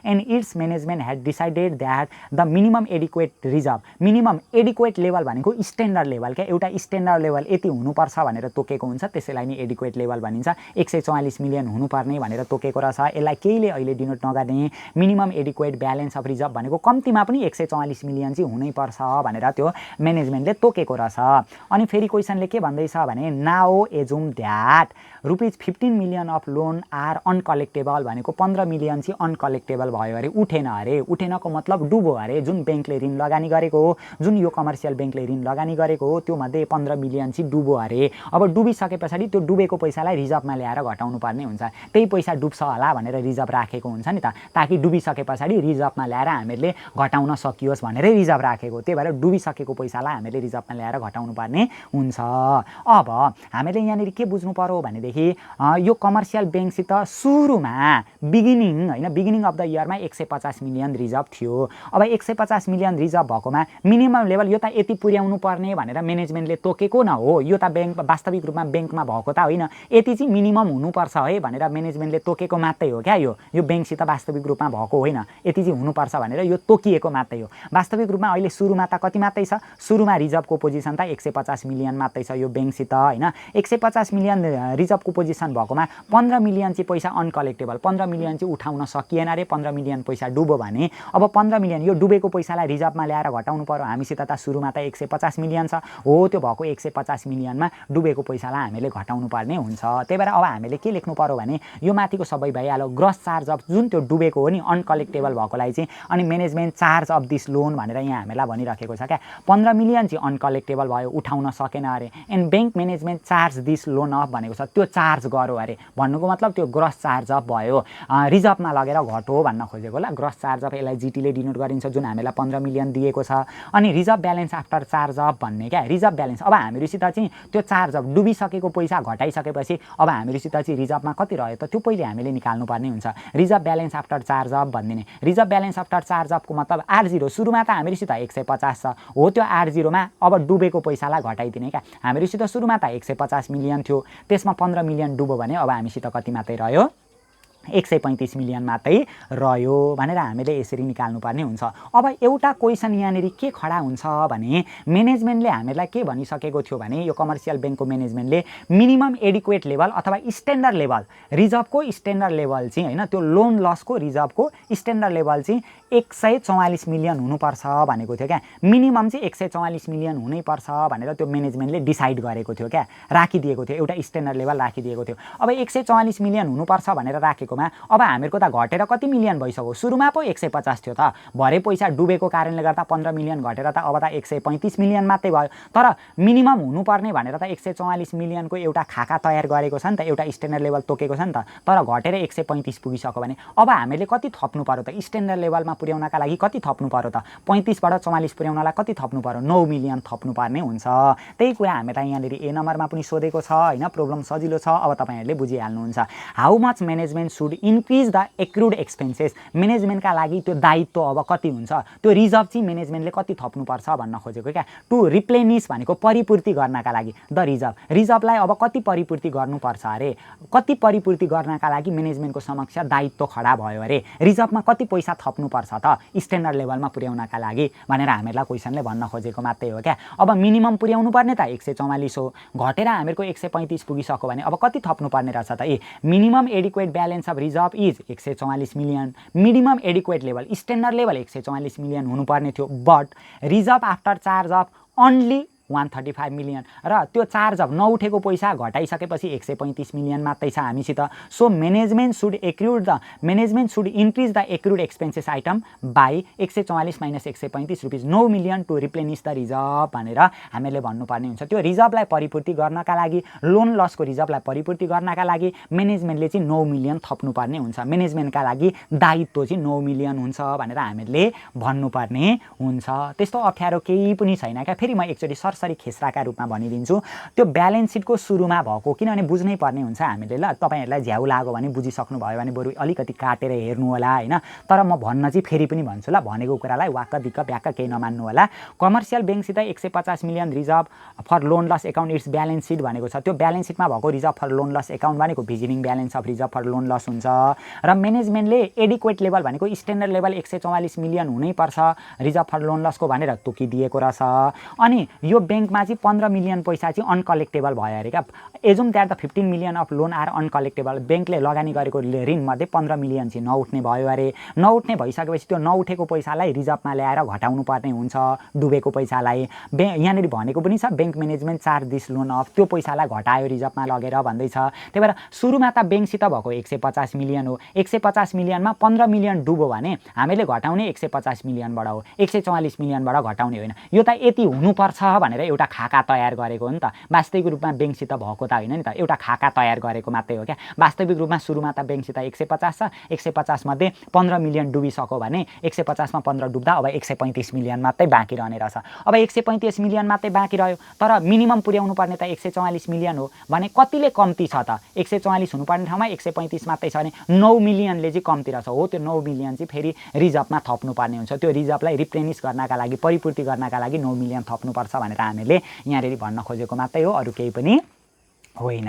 And it's management had decided that the minimum adequate reserve, minimum adequate level भनेको स्ट्यान्डर्ड लेभल क्या। एउटा स्ट्यान्डर्ड लेभल यति हुनुपर्छ भनेर तोकेको हुन्छ, त्यसैलाई नि एडिक्वेट लेभल भनिन्छ। 144 मिलियन हुनुपर्ने भनेर तोकेको रहेछ। यसलाई केहीले अहिले डिनोट नगर्ने। Minimum adequate balance of reserve भनेको कम्तीमा पनि 144 मिलियन चाहिँ हुनैपर्छ भनेर त्यो म्यानेजमेन्टले तोकेको रहेछ। अनि फेरि क्वेसनले के भन्दैछ भने now assume that ₹15 million of loan are uncollectable भनेको 15 मिलियन चाहिँ अनकलेक्टेबल भयो अरे, उठेन अरे। उठेनको मतलब डुबो अरे। जुन ब्याङ्कले ऋण लगानी गरेको हो, जुन यो कमर्सियल ब्याङ्कले ऋण लगानी गरेको हो, त्यो मध्ये 15 मिलियन चाहिँ डुबो अरे। अब डुबिसके पछाडि त्यो डुबेको पैसालाई रिजर्भमा ल्याएर घटाउनु पर्ने हुन्छ। त्यही पैसा डुब्छ होला भनेर रिजर्भ राखेको हुन्छ नि त, ताकि डुबिसके पछाडि रिजर्भमा ल्याएर हामीले घटाउन सकियोस् भनेरै रिजर्भ राखेको। त्यही भएर डुबिसकेको पैसालाई हामीले रिजर्भमा ल्याएर घटाउनु पर्ने हुन्छ। अब हामीले यहाँनिर के बुझ्नु पर्यो भनेदेखि यो कमर्सियल ब्याङ्कसित सुरुमा बिगिनिङ अफ द इयरमा 150 मिलियन रिजर्भ थियो। अब 150 मिलियन रिजर्भ भएकोमा मिनिमम लेभल यो त यति पुर्याउनु पर्ने भनेर म्यानेजमेन्टले तोकेको न हो। यो त ब्याङ्क वास्तविक रूपमा ब्याङ्कमा भएको त होइन, यति चाहिँ मिनिमम हुनुपर्छ है भनेर म्यानेजमेन्टले तोकेको मात्रै हो क्या। यो ब्याङ्कसित वास्तविक रूपमा भएको होइन, यति चाहिँ हुनुपर्छ भनेर यो तोकिएको मात्रै हो। वास्तविक रूपमा अहिले सुरुमा त कति मात्रै छ, सुरुमा रिजर्भको पोजिसन त 150 मिलियन मात्रै छ यो ब्याङ्कसित होइन। 150 मिलियन रिजर्भको पोजिसन भएकोमा 15 मिलियन चाहिँ पैसा अनकलेक्टेबल, 15 मिलियन चाहिँ उठाउन सकिएन अरे, 15 मिलियन पैसा डुबो भने अब 15 मिलियन यो डुबेको पैसालाई रिजर्भमा ल्याएर घटाउनु पर्यो। हामीसित त सुरुमा त 150 मिलियन छ हो, त्यो भएको 150 मिलियनमा डुबेको पैसालाई हामीले घटाउनु पर्ने हुन्छ। त्यही भएर अब हामीले के लेख्नु पर्यो भने यो माथिको सबै भइहाल्यो। ग्रस चार्ज अफ जुन त्यो डुबेको हो नि अनकलेक्टेबल भएकोलाई चाहिँ, अनि management charge of this loan भनेर यहाँ हामीलाई भनिराखेको छ क्या। 15 मिलियन चाहिँ अनकलेक्टेबल भयो, उठाउन सकेन अरे, and bank management charge this loan of भनेको छ, त्यो चार्ज गर्यो अरे। भन्नुको मतलब त्यो ग्रस चार्ज अफ भयो, रिजर्भमा लगेर घट्यो भन्न खोजेको होला। ग्रस चार्ज अफ यसलाई जिटीले डिनोट गरिन्छ, जुन हामीलाई 15 मिलियन दिएको छ। अनि reserve balance after charge of भन्ने क्या, रिजर्भ ब्यालेन्स। अब हामीहरूसित चाहिँ त्यो चार्ज अफ डुबिसकेको पैसा घटाइसकेपछि अब हामीहरूसित चाहिँ रिजर्भमा कति रह्यो त त्यो पहिले हामीले निकाल्नु पर्ने हुन्छ। Reserve balance after charge of भनिदिने। रिजर्भ ब्यालेन्स आफ्टर चार्ज अफको मतलब R0, सुरुमा त हामीहरूसित 150 छ हो, त्यो R0मा अब डुबेको पैसालाई घटाइदिने क्या। हामीहरूसित सुरुमा त 150 मिलियन थियो, त्यसमा 15 मिलियन डुब्यो भने अब हामीसित कति मात्रै रह्यो, 135 मिलियन मात्रै रह्यो भनेर हामीले यसरी निकाल्नुपर्ने हुन्छ। अब एउटा क्वेसन यहाँनिर के खडा हुन्छ भने म्यानेजमेन्टले हामीलाई के भनिसकेको थियो भने यो कमर्सियल ब्याङ्कको म्यानेजमेन्टले मिनिमम एडिक्वेट लेभल अथवा स्ट्यान्डर्ड लेभल, रिजर्भको स्ट्यान्डर्ड लेभल चाहिँ होइन, त्यो लोन लसको रिजर्भको स्ट्यान्डर्ड लेभल चाहिँ 144 मिलियन हुनुपर्छ भनेको थियो क्या। मिनिमम चाहिँ 144 मिलियन हुनैपर्छ भनेर त्यो म्यानेजमेन्टले डिसाइड गरेको थियो क्या, राखिदिएको थियो, एउटा स्ट्यान्डर्ड लेभल राखिदिएको थियो। अब 144 मिलियन हुनुपर्छ भनेर राखेकोमा अब हामीहरूको त घटेर कति मिलियन भइसक्यो, सुरुमा पो 150 थियो त, भरे पैसा डुबेको कारणले गर्दा 15 मिलियन घटेर त अब त 135 मिलियन मात्रै भयो। तर मिनिमम हुनुपर्ने भनेर त 144 मिलियनको एउटा खाका तयार गरेको छ नि त, एउटा स्ट्यान्डर्ड लेभल तोकेको छ नि त, तर घटेर 135 पुगिसक्यो भने अब हामीले कति थप्नु पर्यो त, स्ट्यान्डर्ड लेभलमा पुर्याउनका लागि कति थप्नु पर्यो त, 35 बाट 44 पुर्याउनलाई कति थप्नु पर्यो, 9 मिलियन थप्नु पर्ने हुन्छ। त्यही कुरा हामीलाई यहाँनिर ए नम्बरमा पनि सोधेको छ होइन, प्रब्लम सजिलो छ, अब तपाईँहरूले बुझिहाल्नुहुन्छ। How much management should increase the accrued expenses, म्यानेजमेन्टका लागि त्यो दायित्व अब कति हुन्छ, त्यो रिजर्भ चाहिँ म्यानेजमेन्टले कति थप्नुपर्छ भन्न खोजेको क्या। टु रिप्लेनिस भनेको परिपूर्ति गर्नका लागि, द रिजर्भलाई अब कति परिपूर्ति गर्नुपर्छ अरे, कति परिपूर्ति गर्नका लागि म्यानेजमेन्टको समक्ष दायित्व खडा भयो अरे, रिजर्भमा कति पैसा थप्नुपर्छ त स्ट्यान्डर्ड लेभलमा पुर्याउनका लागि भनेर हामीलाई क्वेसनले भन्न खोजेको मात्रै हो क्या। अब मिनिमम पुर्याउनु पर्ने त 144 हो, घटेर हामीहरूको 135 पुगिसक्यो भने अब कति थप्नु पर्ने रहेछ त, minimum adequate balance of reserve is 144 million, minimum adequate level standard level 144 million हुनुपर्ने थियो, but reserve after charge of only 135 million, र त्यो चार्ज अफ नउठेको पैसा घटाइसकेपछि 135 मिलियन मात्रै छ हामीसित। So management should increase the accrued expenses item by 144 minus 135 rupees 9 million to replenish the reserve भनेर हामीले भन्नुपर्ने हुन्छ। त्यो रिजर्भलाई परिपूर्ति गर्नका लागि, लोन लसको रिजर्भलाई परिपूर्ति गर्नका लागि म्यानेजमेन्टले चाहिँ 9 मिलियन थप्नुपर्ने हुन्छ, म्यानेजमेन्टका लागि दायित्व चाहिँ 9 मिलियन हुन्छ भनेर हामीले भन्नुपर्ने हुन्छ। त्यस्तो अप्ठ्यारो केही पनि छैन क्या। फेरि म एकचोटि सरसरी खेसराका रूपमा भनिदिन्छु, त्यो ब्यालेन्स सिटको सुरुमा भएको, किनभने बुझ्नै पर्ने हुन्छ हामीले, ल तपाईँहरूलाई झ्याउ लाग्यो भने बुझिसक्नु भयो भने बरु अलिकति काटेर हेर्नु होला होइन, तर म भन्न चाहिँ फेरि पनि भन्छु ल, भनेको कुरालाई वाक्क दिक्क ब्याक्क केही नमान्नु होला। कमर्सियल ब्याङ्कसित 150 million reserve for loan loss account its balance sheet भनेको छ, त्यो ब्यालेन्स सिटमा भएको reserve for loan loss account भनेको beginning balance of reserve for loan loss हुन्छ। र म्यानेजमेन्टले एडिक्वेट लेभल भनेको स्ट्यान्डर्ड लेभल 144 मिलियन हुनैपर्छ रिजर्भ फर लोन लसको भनेर तोकिदिएको रहेछ। अनि यो ब्याङ्कमा चाहिँ 15 मिलियन पैसा चाहिँ अनकलेक्टेबल भयो अरे क्या। Assume that the 15 million of loan are uncollectable. ब्याङ्कले लगानी गरेको ऋणमध्ये 15 मिलियन चाहिँ नउठ्ने भयो अरे। नउठ्ने भइसकेपछि त्यो नउठेको पैसालाई रिजर्भमा ल्याएर घटाउनु पर्ने हुन्छ डुबेको पैसालाई। यहाँनिर भनेको पनि छ bank management charge this loan of, त्यो पैसालाई घटायो रिजर्भमा लगेर भन्दैछ। त्यही भएर सुरुमा त ब्याङ्कसित भएको 150 मिलियन हो। 150 मिलियनमा 15 मिलियन डुब्यो भने हामीले घटाउने 150 मिलियनबाट हो, 144 मिलियनबाट घटाउने होइन। यो त यति हुनुपर्छ भनेर एउटा खाका तयार गरेको हो नि त। वास्तविक रूपमा ब्याङ्कसित भएको त होइन नि त, एउटा खाका तयार गरेको मात्रै हो क्या। वास्तविक रूपमा सुरुमा त ब्याङ्कसित 150 छ, 150 मध्ये 15 मिलियन डुबिसक्यो भने 150 मा 15 डुब्दा अब 135 मिलियन मात्रै बाँकी रहने रहेछ। अब 135 मिलियन मात्रै बाँकी रह्यो, तर मिनिमम पुर्याउनु पर्ने त 144 मिलियन हो भने कतिले कम्ती छ त? 144 हुनुपर्ने ठाउँमा 135 मात्रै छ भने 9 मिलियनले चाहिँ कम्ती रहेछ। हो, त्यो 9 मिलियन चाहिँ फेरि रिजर्भमा थप्नुपर्ने हुन्छ। त्यो रिजर्भलाई रिप्लेनिस गर्नका लागि, परिपूर्ति गर्नका लागि 9 मिलियन थप्नुपर्छ भनेर हामीले यहाँनिर भन्न खोजेको मात्रै हो, अरू केही पनि होइन।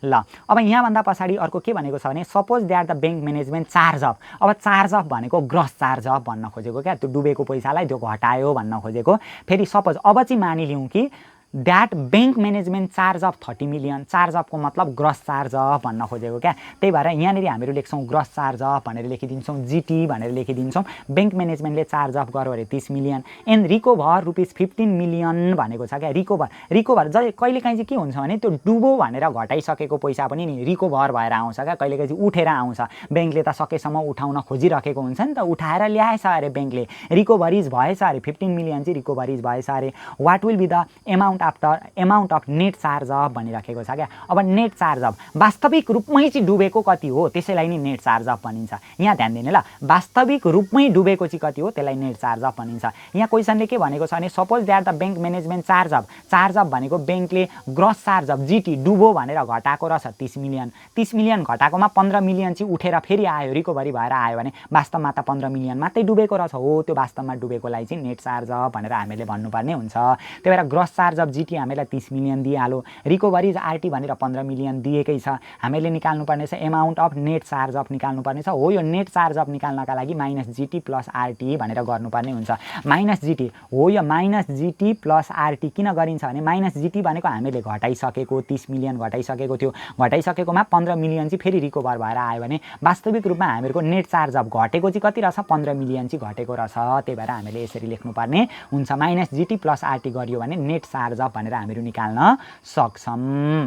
ल अब यहाँभन्दा पछाडि अर्को के भनेको छ भने suppose that the bank management charge of. अब चार्ज अफ भनेको ग्रस चार्ज अफ भन्न खोजेको क्या, त्यो डुबेको पैसालाई त्यो घटायो भन्न खोजेको। फेरि सपोज अब चाहिँ मानिलिउँ कि that bank management charge off 30 million. Charge अफको मतलब ग्रस चार्ज अफ भन्न खोजेको क्या। त्यही भएर यहाँनिर हामीहरू लेख्छौँ ग्रस चार्ज अफ भनेर लेखिदिन्छौँ, जिटी भनेर लेखिदिन्छौँ। ब्याङ्क म्यानेजमेन्टले चार्ज अफ गर्यो अरे 30 million and recover rupees 15 million भनेको छ क्या। रिकभर कहिलेकाहीँ चाहिँ के हुन्छ भने त्यो डुबो भनेर घटाइसकेको पैसा पनि नि रिकभर भएर आउँछ क्या, कहिलेकाहीँ चाहिँ उठेर आउँछ। ब्याङ्कले त सकेसम्म उठाउन खोजिरहेको हुन्छ नि त, उठाएर ल्याएछ अरे ब्याङ्कले, रिकभरिज भएछ अरे 15 मिलियन चाहिँ रिकभरिज भएछ अरे। What will be the amount of net charge off भनिराखेको छ क्या। अब नेट चार्ज अफ वास्तविक रूपमै चाहिँ डुबेको कति हो त्यसैलाई नि नेट चार्ज अफ भनिन्छ। यहाँ ध्यान दिने ल, वास्तविक रूपमै डुबेको चाहिँ कति हो त्यसलाई नेट चार्ज अफ भनिन्छ। यहाँ क्वेसनले के भनेको छ भने suppose that the bank management charge of. Charge of भनेको ब्याङ्कले ग्रस चार्ज अफ जिटी डुबो भनेर घटाएको रहेछ 30 मिलियन। 30 मिलियन घटाएकोमा 15 मिलियन चाहिँ उठेर फेरि आयो, रिकभरी भएर आयो भने वास्तवमा त 15 मिलियन मात्रै डुबेको रहेछ। हो, त्यो वास्तवमा डुबेकोलाई चाहिँ नेट चार्ज अफ भनेर हामीले भन्नुपर्ने हुन्छ। त्यही भएर ग्रस चार्ज अफ जिटी हामीलाई 30 मिलियन दिइहाल्यो, रिकभरिज आरटी भनेर 15 मिलियन दिएकै छ। हामीले निकाल्नुपर्ने छ amount of net charge of निकाल्नुपर्ने छ। हो, यो नेट चार्ज अफ निकाल्नका लागि माइनस जिटी प्लस आरटी भनेर गर्नुपर्ने हुन्छ। माइनस जिटी हो, यो माइनस जिटी प्लस आरटी किन गरिन्छ भने माइनस जिटी भनेको हामीले घटाइसकेको 30 मिलियन घटाइसकेको थियो, घटाइसकेकोमा 15 मिलियन चाहिँ फेरि रिकभर भएर आयो भने वास्तविक रूपमा हामीहरूको नेट चार्ज अफ घटेको चाहिँ कति रहेछ? 15 मिलियन चाहिँ घटेको रहेछ। त्यही भएर हामीले यसरी लेख्नुपर्ने हुन्छ, माइनस जिटी प्लस आरटी गरियो भने नेट चार्ज अफ भनेर हामीहरू निकाल्न सक्छौँ।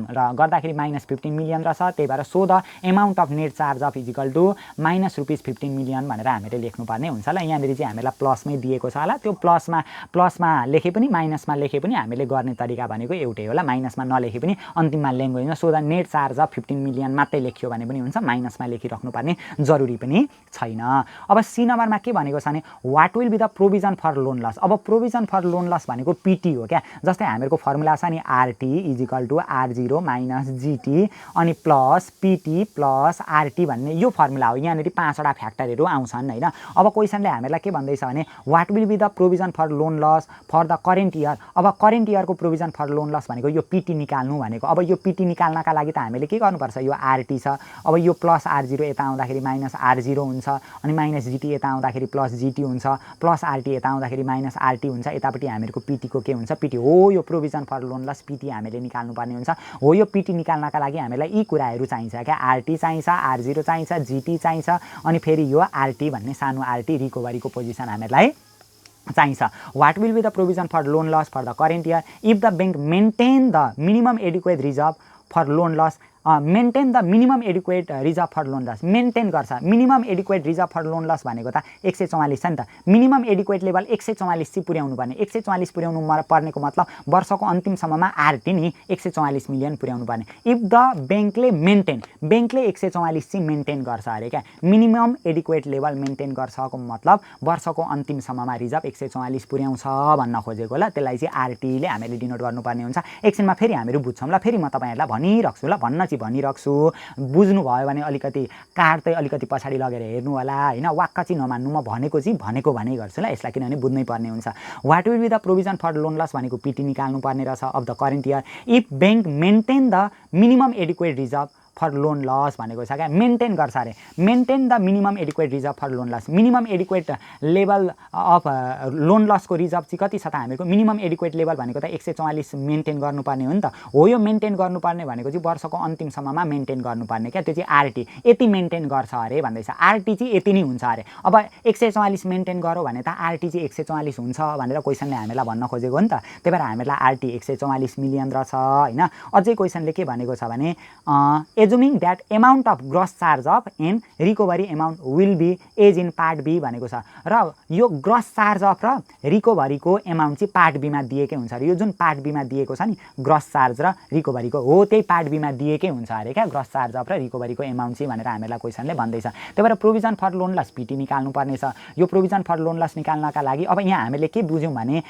र गर्दाखेरि माइनस 15 मिलियन रहेछ। त्यही भएर so the amount of net charge off is equal to minus rupees 15 million भनेर हामीले लेख्नुपर्ने हुन्छ। ल यहाँनिर चाहिँ हामीलाई प्लसमै दिएको छ होला, त्यो प्लसमा लेखे पनि माइनसमा लेखे पनि हामीले गर्ने तरिका भनेको एउटै होला। माइनसमा नलेखे पनि अन्तिममा ल्याङ्ग्वेज होइन, so the net charge of 15 million मात्रै लेख्यो भने पनि हुन्छ, माइनसमा लेखिराख्नुपर्ने जरुरी पनि छैन। अब सी नम्बरमा के भनेको छ भने what will be the provision for loan loss. अब प्रोभिजन फर लोन लस भनेको पिटी हो क्या। जस्तै हामीहरूको फर्मुला छ नि RT is equal to R0 minus GT अनि प्लस पिटी प्लस आरटी भन्ने यो फर्मुला हो। यहाँनिर 5वटा फ्याक्टरहरू आउँछन् होइन। अब क्वेसनले हामीलाई के भन्दैछ भने what will be the provision for loan loss for the current year. अब करेन्ट इयरको प्रोभिजन फर लोन लस भनेको यो पिटी निकाल्नु भनेको। अब यो पिटी निकाल्नका लागि त हामीले के गर्नुपर्छ, यो आरटी छ, अब यो प्लस R0 यता आउँदाखेरि माइनस R0 हुन्छ, अनि माइनस जिटी यता आउँदाखेरि प्लस जिटी हुन्छ, प्लस आरटी यता आउँदाखेरि माइनस आरटी हुन्छ। यतापट्टि हामीहरूको पिटीको के हुन्छ, पिटी हो, यो provision for loan loss PT हामीले निकाल्नुपर्ने हुन्छ। हो, यो पिटी निकाल्नका लागि हामीलाई यी कुराहरू चाहिन्छ क्या, आरटी चाहिन्छ, R0 चाहिन्छ, जिटी चाहिन्छ, अनि फेरि यो आरटी भन्ने सानो आरटी रिकभरीको पोजिसन हामीलाई चाहिन्छ। What will be the provision for loan loss for the current year if the bank maintain the minimum adequate reserve for loan loss. Maintain the minimum adequate reserve for loan loss, maintain गर्छ। Minimum adequate reserve for loan loss भनेको त 144 छ नि त। Minimum adequate level 144 चाहिँ पुर्याउनु पर्ने। 144 पुर्याउनु पर्नेको मतलब वर्षको अन्तिमसम्ममा आरटी नि 144 मिलियन पुर्याउनु पर्ने। इफ द ब्याङ्कले ब्याङ्कले 144 चाहिँ मेन्टेन गर्छ अरे क्या। मिनिमम एडिक्वेट लेभल मेन्टेन गर्छको मतलब वर्षको अन्तिमसम्ममा रिजर्भ 144 पुर्याउँछ भन्न खोजेको ल। त्यसलाई चाहिँ आरटीले हामीले डिनोट गर्नुपर्ने हुन्छ। एकछिनमा फेरि हामीहरू बुझ्छौँ ल। फेरि म तपाईँहरूलाई भनिराख्छु ल, भनिराख्छु, बुझ्नुभयो भने अलिकति कार्ड चाहिँ अलिकति पछाडि लगेर हेर्नु होला होइन। वाक्क चाहिँ नमान्नु, म भनेको भने गर्छु ल यसलाई, किनभने बुझ्नै पर्ने हुन्छ। What will be the provision for loan loss भनेको पिटी निकाल्नु पर्ने रहेछ of the current year if bank maintain the minimum adequate reserve for loan loss भनेको छ क्या, मेन्टेन गर्छ अरे, maintain the minimum adequate reserve for loan loss. Minimum adequate level of loan लसको रिजर्भ चाहिँ कति छ त हामीहरूको? मिनिमम एडिक्वेट लेभल भनेको त 144 मेन्टेन गर्नुपर्ने हो नि त। हो यो मेन्टेन गर्नुपर्ने भनेको चाहिँ वर्षको अन्तिमसम्ममा मेन्टेन गर्नुपर्ने क्या, त्यो चाहिँ आरटी यति मेन्टेन गर्छ अरे भन्दैछ। आरटी चाहिँ यति नै हुन्छ अरे। अब 144 मेन्टेन गरौँ भने त आरटी चाहिँ 144 हुन्छ भनेर क्वेसनले हामीलाई भन्न खोजेको हो नि त। त्यही भएर हामीलाई आरटी 144 मिलियन रहेछ होइन। अझै क्वेसनले के भनेको छ भने assuming that amount of gross charge off and recovery amount will be as in part B भनेको छ। र यो ग्रस चार्ज अफ र रिकभरीको एमाउन्ट चाहिँ पार्ट बीमा दिएकै हुन्छ अरे। यो जुन पार्ट बीमा दिएको छ नि ग्रस चार्ज र रिकभरीको, हो त्यही पार्ट बीमा दिएकै हुन्छ अरे क्या ग्रस चार्ज अफ र रिकभरीको एमाउन्ट चाहिँ भनेर हामीलाई क्वेसनले भन्दैछ। त्यही भएर provision for loan loss PT निकाल्नु पर्नेछ। यो प्रोभिजन फर लोन लस निकाल्नका लागि अब यहाँ हामीले के बुझ्यौँ भने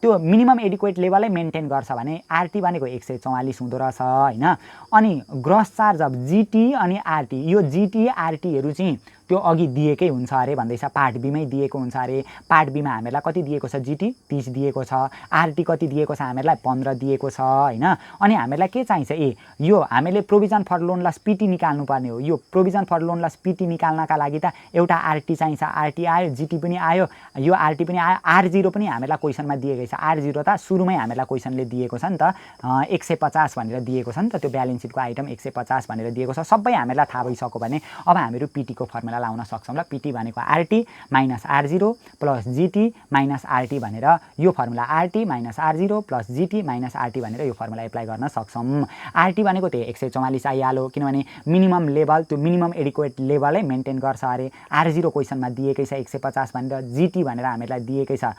त्यो मिनिमम एडिक्वेट लेभलै मेन्टेन गर्छ भने आरटी भनेको 144 हुँदो रहेछ होइन। अनि ग्रस चार्ज अफ जिटी अनि आरटी, यो जिटी आरटीहरू चाहिँ त्यो अघि दिएकै हुन्छ अरे भन्दैछ, पार्ट बीमै दिएको हुन्छ अरे। पार्ट बीमा हामीलाई कति दिएको छ? जिटी 30 दिएको छ, आरटी कति दिएको छ हामीलाई? 15 दिएको छ होइन। अनि हामीलाई के चाहिन्छ? यो हामीले provision for loan loss PT निकाल्नु पर्ने हो। यो provision for loan loss PT निकाल्नका लागि त एउटा आरटी चाहिन्छ, आरटी आयो, जिटी पनि आयो, यो आरटी पनि आयो, R0 पनि हामीलाई क्वेसनमा दिएकै छ। R0 त सुरुमै हामीलाई क्वेसनले दिएको छ नि त, 150 भनेर दिएको छ नि त, त्यो ब्यालेन्स सिटको आइटम 150 भनेर दिएको छ। सबै हामीलाई थाहा भइसक्यो भने अब हामीहरू पिटीको फर्मुला लाउन सक्छौँ ल। पिटी भनेको RT minus R0 plus GT minus RT भनेर यो formula, RT minus R0 plus GT minus RT भनेर यो फर्मुला एप्लाई गर्न सक्छौँ। आरटी भनेको त्यही 144 आइहाल्यो, किनभने मिनिमम लेभल त्यो मिनिमम एडिक्वेट लेभलै मेन्टेन गर्छ अरे। R0 क्वेसनमा दिएकै छ 150 भनेर, जिटी भनेर हामीलाई दिएकै छ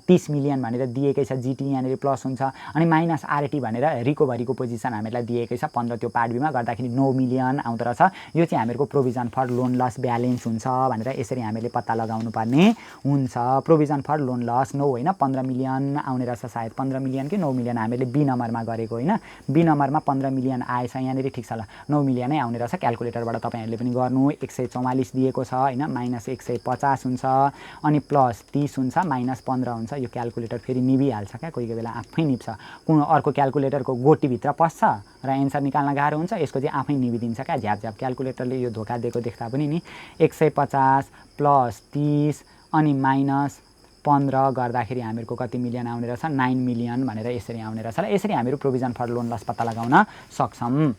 30 मिलियन भनेर दिएकै छ, जिटी यहाँनिर प्लस हुन्छ। अनि माइनस आरटी भनेर रिकभरीको पोजिसन हामीलाई दिएकै छ 15, त्यो पार्ट बीमा गर्दाखेरि 9 मिलियन आउँदो रहेछ। यो चाहिँ हामीहरूको provision for loan loss balance हुन्छ भनेर यसरी हामीले पत्ता लगाउनु पर्ने हुन्छ। प्रोभिजन फर लोन लस 9 होइन 15 मिलियन आउने रहेछ, सायद 15 मिलियन कि 9 मिलियन हामीले बी नम्बरमा गरेको होइन। बी नम्बरमा 15 मिलियन आएछ यहाँनिर, ठिक छ ल, 9 मिलियनै आउने रहेछ। क्यालकुलेटरबाट तपाईँहरूले पनि गर्नु। 144 दिएको छ होइन, माइनस 150 हुन्छ, अनि प्लस 30 हुन्छ, माइनस 15 हुन्छ। यो क्यालकुलेटर फेरि निभिहाल्छ क्या, कोही कोही बेला आफै निप्छ। कुन अर्को क्यालकुलेटरको गोटीभित्र पस्छ र एन्सर निकाल्न गाह्रो हुन्छ, यसको चाहिँ आफै निभिदिन्छ क्या झ्याप झ्याप। क्यालकुलेटरले यो धोका दिएको देख्दा पनि नि 150 प्लस 30 अनि माइनस 15 गर्दाखेरि हामीहरूको कति मिलियन आउने रहेछ? 9 मिलियन भनेर यसरी आउने रहेछ। र यसरी हामीहरू प्रोभिजन फर लोन लस पत्ता लगाउन सक्छौँ।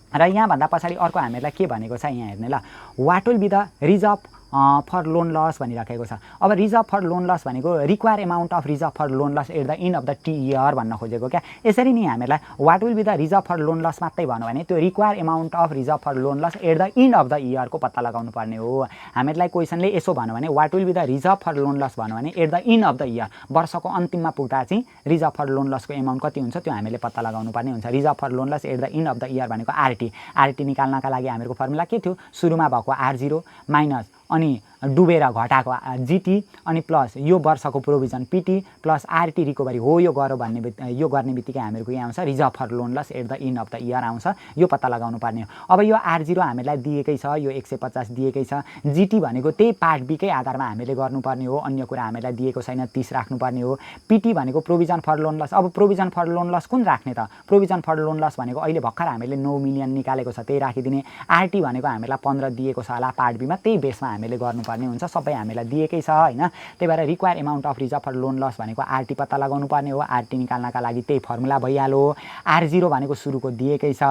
र यहाँभन्दा पछाडि अर्को हामीलाई के भनेको छ यहाँ हेर्ने ल, what will be the reserve for loan loss भनिराखेको छ। अब रिजर्भ फर लोन लस भनेको require amount of reserve for loan loss at the end of the T year भन्न खोजेको क्या। यसरी नि हामीलाई what will be the reserve for loan loss मात्रै भन्यो भने त्यो require amount of reserve for loan loss at the end of the इयरको पत्ता लगाउनु पर्ने हो। हामीलाई क्वेसनले यसो भन्यो भने what will be the reserve for loan loss भन्यो भने at the end of the year, वर्षको अन्तिममा पुग्दा चाहिँ रिजर्भ फर लोन लसको एमाउन्ट कति हुन्छ त्यो हामीले पत्ता लगाउनु पर्ने हुन्छ। Reserve for loan loss at the end of the year भनेको आरटी। आरटी निकाल्नका लागि हामीहरूको फर्मुला के थियो? सुरुमा भएको R0 माइनस अनि डुबेर घटाएको जिटी अनि प्लस यो वर्षको provision PT plus RT recovery हो। यो गर्ने बित्तिकै हामीहरूको यहाँ आउँछ reserve for loan loss at the end of the year आउँछ। यो पत्ता लगाउनु पर्ने हो। अब यो R0 हामीलाई दिएकै छ, यो 150 दिएकै छ। जिटी भनेको त्यही पार्ट बीकै आधारमा हामीले गर्नुपर्ने हो, अन्य कुरा हामीलाई दिएको छैन, 30 राख्नुपर्ने हो। पिटी भनेको प्रोभिजन फर लोन लस। अब प्रोभिजन फर लोन लस कुन राख्ने त? प्रोभिजन फर लोन लस भनेको अहिले भर्खर हामीले 9 मिलियन निकालेको छ, त्यही राखिदिने। आरटी भनेको हामीलाई 15 दिएको छ होला पार्ट बीमा, त्यही बेसमा हामीले गर्नुपर्ने हुन्छ। सबै हामीलाई दिएकै छ होइन। त्यही भएर required amount of reserve for loan loss भनेको आरटी पत्ता लगाउनु पर्ने हो। आरटी निकाल्नका लागि त्यही फर्मुला भइहाल्यो। R0 भनेको सुरुको दिएकै छ,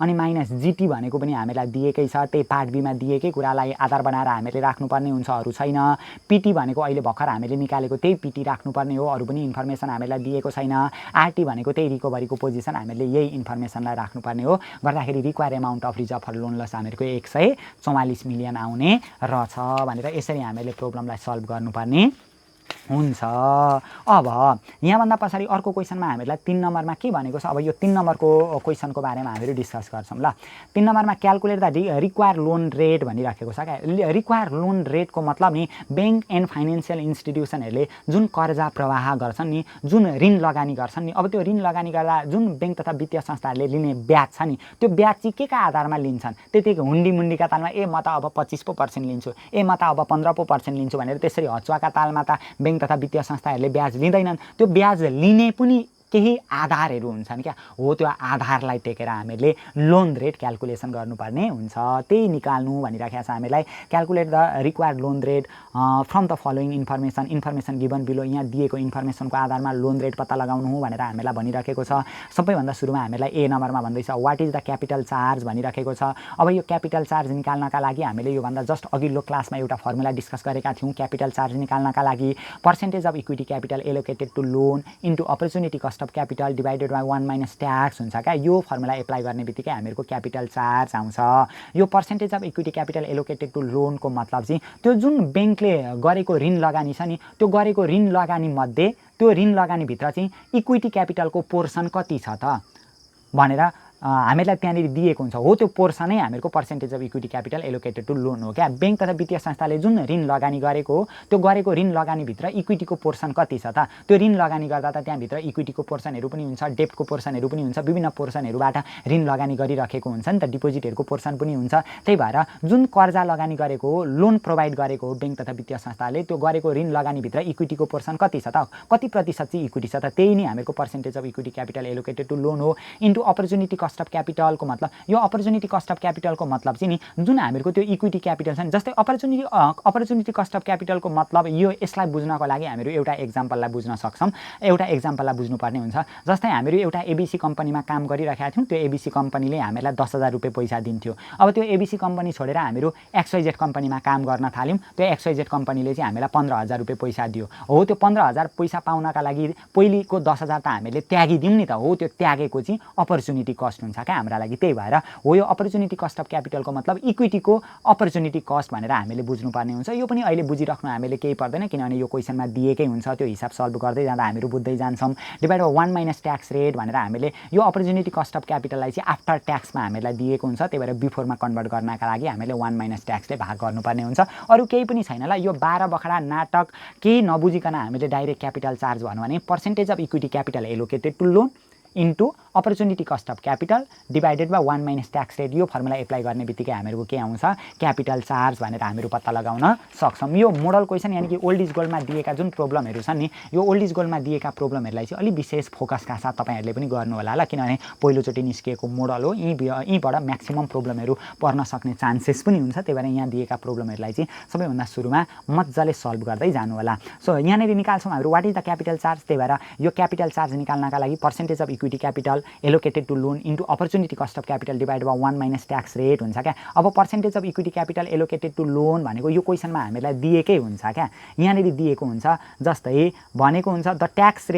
अनि माइनस जिटी भनेको पनि हामीलाई दिएकै छ, त्यही पार्ट बीमा दिएकै कुरालाई आधार बनाएर हामीले राख्नुपर्ने हुन्छ, अरू छैन। पिटी भनेको अहिले भर्खर हामीले निकालेको त्यही पिटी राख्नुपर्ने हो, अरू पनि इन्फर्मेसन हामीलाई दिएको छैन। आरटी भनेको त्यही रिकभरीको पोजिसन, हामीले यही इन्फर्मेसनलाई राख्नुपर्ने हो। गर्दाखेरि required amount of reserve for loan loss हामीहरूको 144 मिलियन आउने रहेछ भनेर यसरी हामीले प्रब्लमलाई सल्भ गर्नुपर्ने हुन्छ। अब यहाँभन्दा पछाडि अर्को क्वेसनमा हामीलाई 3 नम्बरमा के भनेको छ? अब यो 3 नम्बरको क्वेसनको बारेमा हामीहरू डिस्कस गर्छौँ ल। 3 नम्बरमा calculate the require loan rate भनिराखेको छ क्या। रिक्वायर लोन रेटको मतलब नि ब्याङ्क एन्ड फाइनेन्सियल इन्स्टिट्युसनहरूले जुन कर्जा प्रवाह गर्छन् नि, जुन ऋण लगानी गर्छन् नि, अब त्यो ऋण लगानी गर्दा जुन ब्याङ्क तथा वित्तीय संस्थाहरूले लिने ब्याज छ नि, त्यो ब्याज चाहिँ के का आधारमा लिन्छन्? त्यतिकै हुन्डी मुन्डीका तालमा म त अब 25% लिन्छु, म त अब 15% लिन्छु भनेर त्यसरी हचुवाका तालमा त ब्याङ्क तथा वित्तीय संस्थाहरूले ब्याज लिँदैनन्। त्यो ब्याज लिने पनि केही आधारहरू हुन्छन् क्या, हो त्यो आधारलाई टेकेर हामीले लोन रेट क्यालकुलेसन गर्नुपर्ने हुन्छ। त्यही निकाल्नु भनिराखेको छ हामीलाई। Calculate the required loan rate from the following information given below. यहाँ दिएको इन्फर्मेसनको आधारमा लोन रेट पत्ता लगाउनु भनेर हामीलाई भनिराखेको छ। सबैभन्दा सुरुमा हामीलाई ए नम्बरमा भन्दैछ what is the capital charge भनिराखेको छ। अब यो क्यापिटल चार्ज निकाल्नका लागि हामीले योभन्दा जस्ट अघिल्लो क्लासमा एउटा फर्मुला डिस्कस गरेका थियौँ। क्यापिटल चार्ज निकाल्नका लागि percentage of equity capital allocated to loan into opportunity cost of capital divided by 1 minus tax हुन्छ क्या। यो फर्मुला एप्लाई गर्ने बित्तिकै हामीहरूको क्यापिटल चार्ज आउँछ। यो percentage of equity capital allocated to लोनको मतलब चाहिँ त्यो जुन ब्याङ्कले गरेको ऋण लगानी छ नि, त्यो गरेको ऋण लगानी मध्ये त्यो ऋण लगानीभित्र चाहिँ इक्विटी क्यापिटलको पोर्सन कति छ त भनेर हामीलाई त्यहाँनिर दिएको हुन्छ। हो त्यो पोर्सनै हामीहरूको percentage of equity capital allocated to loan हो क्या। ब्याङ्क तथा वित्तीय संस्थाले जुन ऋण लगानी गरेको हो त्यो गरेको ऋण लगानीभित्र इक्विटीको पोर्सन कति छ त। त्यो ऋण लगानी गर्दा त त्यहाँभित्र इक्विटीको पोर्सनहरू पनि हुन्छ, डेब्टको पोर्सनहरू पनि हुन्छ, विभिन्न पोर्सनहरूबाट ऋण लगानी गरिराखेको हुन्छ नि त, डिपोजिटहरूको पोर्सन पनि हुन्छ। त्यही भएर जुन कर्जा लगानी गरेको हो, लोन प्रोभाइड गरेको हो ब्याङ्क तथा वित्तीय संस्थाले, त्यो गरेको ऋण लगानीभित्र इक्विटीको पोर्सन कति छ त, कति प्रतिशत चाहिँ इक्विटी छ त, त्यही नै हामीहरूको percentage of equity capital allocated to loan हो। इन्टु अपर्च्युनिटी कस्ट अफ क्यापिटलको मतलब, यो अपर्च्युनिटी कस्ट अफ क्यापिटलको मतलब चाहिँ नि जुन हामीहरूको त्यो इक्विटी क्यापिटल छ नि, जस्तै अपर्च्युनिटी कस्ट अफ क्यापिटलको मतलब यो यसलाई बुझ्नको लागि हामीहरू एउटा एक्जाम्पललाई बुझ्न सक्छौँ, एउटा एक्जाम्पललाई बुझ्नुपर्ने हुन्छ। जस्तै हामीहरू एउटा एबिसी कम्पनीमा काम गरिरहेका थियौँ, त्यो एबिसी कम्पनीले हामीलाई 10,000 रुपियाँ पैसा दिन्थ्यो। अब त्यो एबिसी कम्पनी छोडेर हामीहरू XYZ कम्पनीमा काम गर्न थाल्यौँ, त्यो XYZ कम्पनीले चाहिँ हामीलाई 15,000 रुपियाँ पैसा दियो। हो त्यो 15,000 पैसा पाउनका लागि पहिलेको 10,000 त हामीले त्यागिदिउँ नि त, हो त्यो त्यागेको चाहिँ अपर्च्युनिटी कस्ट हुन्छ क्या हाम्रा लागि। त्यही भएर हो यो अपर्च्युनिटी कस्ट अफ क्यापिटलको मतलब इक्विटीको अपर्च्युनिटी कस्ट भनेर हामीले बुझ्नुपर्ने हुन्छ। यो पनि अहिले बुझिराख्नु हामीले केही पर्दैन, किनभने यो क्वेसनमा दिएकै हुन्छ, त्यो हिसाब सल्भ गर्दै जाँदा हामीहरू बुझ्दै जान्छौँ। Divide by 1 minus tax rate भनेर हामीले यो अपर्च्युनिटी कस्ट अफ क्यापिटललाई चाहिँ आफ्टर ट्याक्समा हामीलाई दिएको हुन्छ, त्यही भएर बिफोरमा कन्भर्ट गर्नका लागि हामीले 1 माइनस ट्याक्सले भाग गर्नुपर्ने हुन्छ। अरू केही पनि छैन ल। यो 12 बखडा नाटक केही नबुझिकन हामीले डाइरेक्ट क्यापिटल चार्ज भन्यो भने percentage of equity capital allocated to loan into opportunity cost of capital divided by 1 minus tax rate, यो फर्मुला एप्लाई गर्ने बित्तिकै हामीहरूको के आउँछ, क्यापिटल चार्ज भनेर हामीहरू पत्ता लगाउन सक्छौँ। यो मोडल क्वेसन यानि कि ओल्ड इज गोल्डमा दिएका जुन प्रब्लमहरू छन् नि, यो ओल्ड इज गोल्डमा दिएका प्रब्लमहरूलाई चाहिँ अलिक विशेष फोकसका साथ तपाईँहरूले पनि गर्नु होला ल, किनभने पहिलोचोटि निस्किएको मोडल हो। यहीँबाट म्याक्सिमम प्रब्लमहरू पर्न सक्ने चान्सेस पनि हुन्छ। त्यही भएर यहाँ दिएका प्रब्लमहरूलाई चाहिँ सबैभन्दा सुरुमा मजाले सल्भ गर्दै जानु होला। सो यहाँनिर निकाल्छौँ हाम्रो what is the capital charge. त्यही भएर यो क्यापिटल चार्ज निकाल्नका लागि percentage of equity capital allocated to loan into opportunity cost of capital divide by 1 minus tax rate हुन्छ क्या। अब percentage of equity capital allocated to loan भनेको यो क्वेसनमा हामीलाई दिएकै हुन्छ क्या, यहाँनिर दिएको हुन्छ। जस्तै भनेको हुन्छ the tax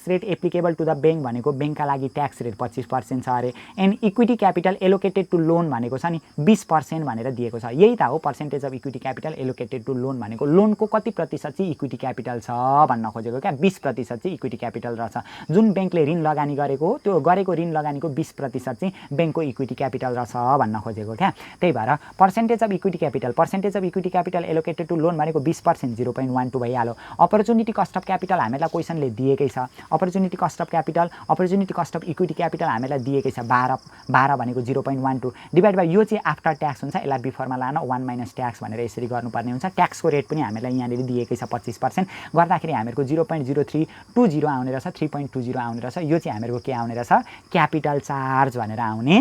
rate applicable to the bank भनेको ब्याङ्कका लागि ट्याक्स रेट 25% छ अरे, and equity capital allocated to loan भनेको छ नि 20% भनेर दिएको छ। यही त हो percentage of equity capital allocated to loan भनेको, लोनको कति प्रतिशत चाहिँ इक्विटी क्यापिटल छ भन्न खोजेको क्या। 20% चाहिँ इक्विटी क्यापिटल रहेछ। जुन ब्याङ्कले ऋण लगानी गरेको हो त्यो गरेको ऋण लगानीको 20% चाहिँ ब्याङ्कको इक्विटी क्यापिटल रहेछ भन्न खोजेको क्या। त्यही भएर percentage of equity capital allocated to loan भनेको 20% 0.12 भइहाल्यो। अपर्च्युनिटी कस्ट अफ क्यापिटल हामीलाई क्वेसनले दिएकै छ। Opportunity cost of equity capital हामीलाई दिएकै छ 12 भनेको 0.12 डिभाइड बाई यो चाहिँ आफ्टर ट्याक्स हुन्छ, यसलाई बिफोरमा लान 1 माइनस ट्याक्स भनेर यसरी गर्नुपर्ने हुन्छ। ट्याक्सको रेट पनि हामीलाई यहाँनिर दिएकै छ 25% गर्दाखेरि हामीहरूको 0.0320 आउने रहेछ, 3.20 आउने रहेछ। यो चाहिँ हामीहरूको के आउने रहेछ, क्यापिटल चार्ज भनेर आउने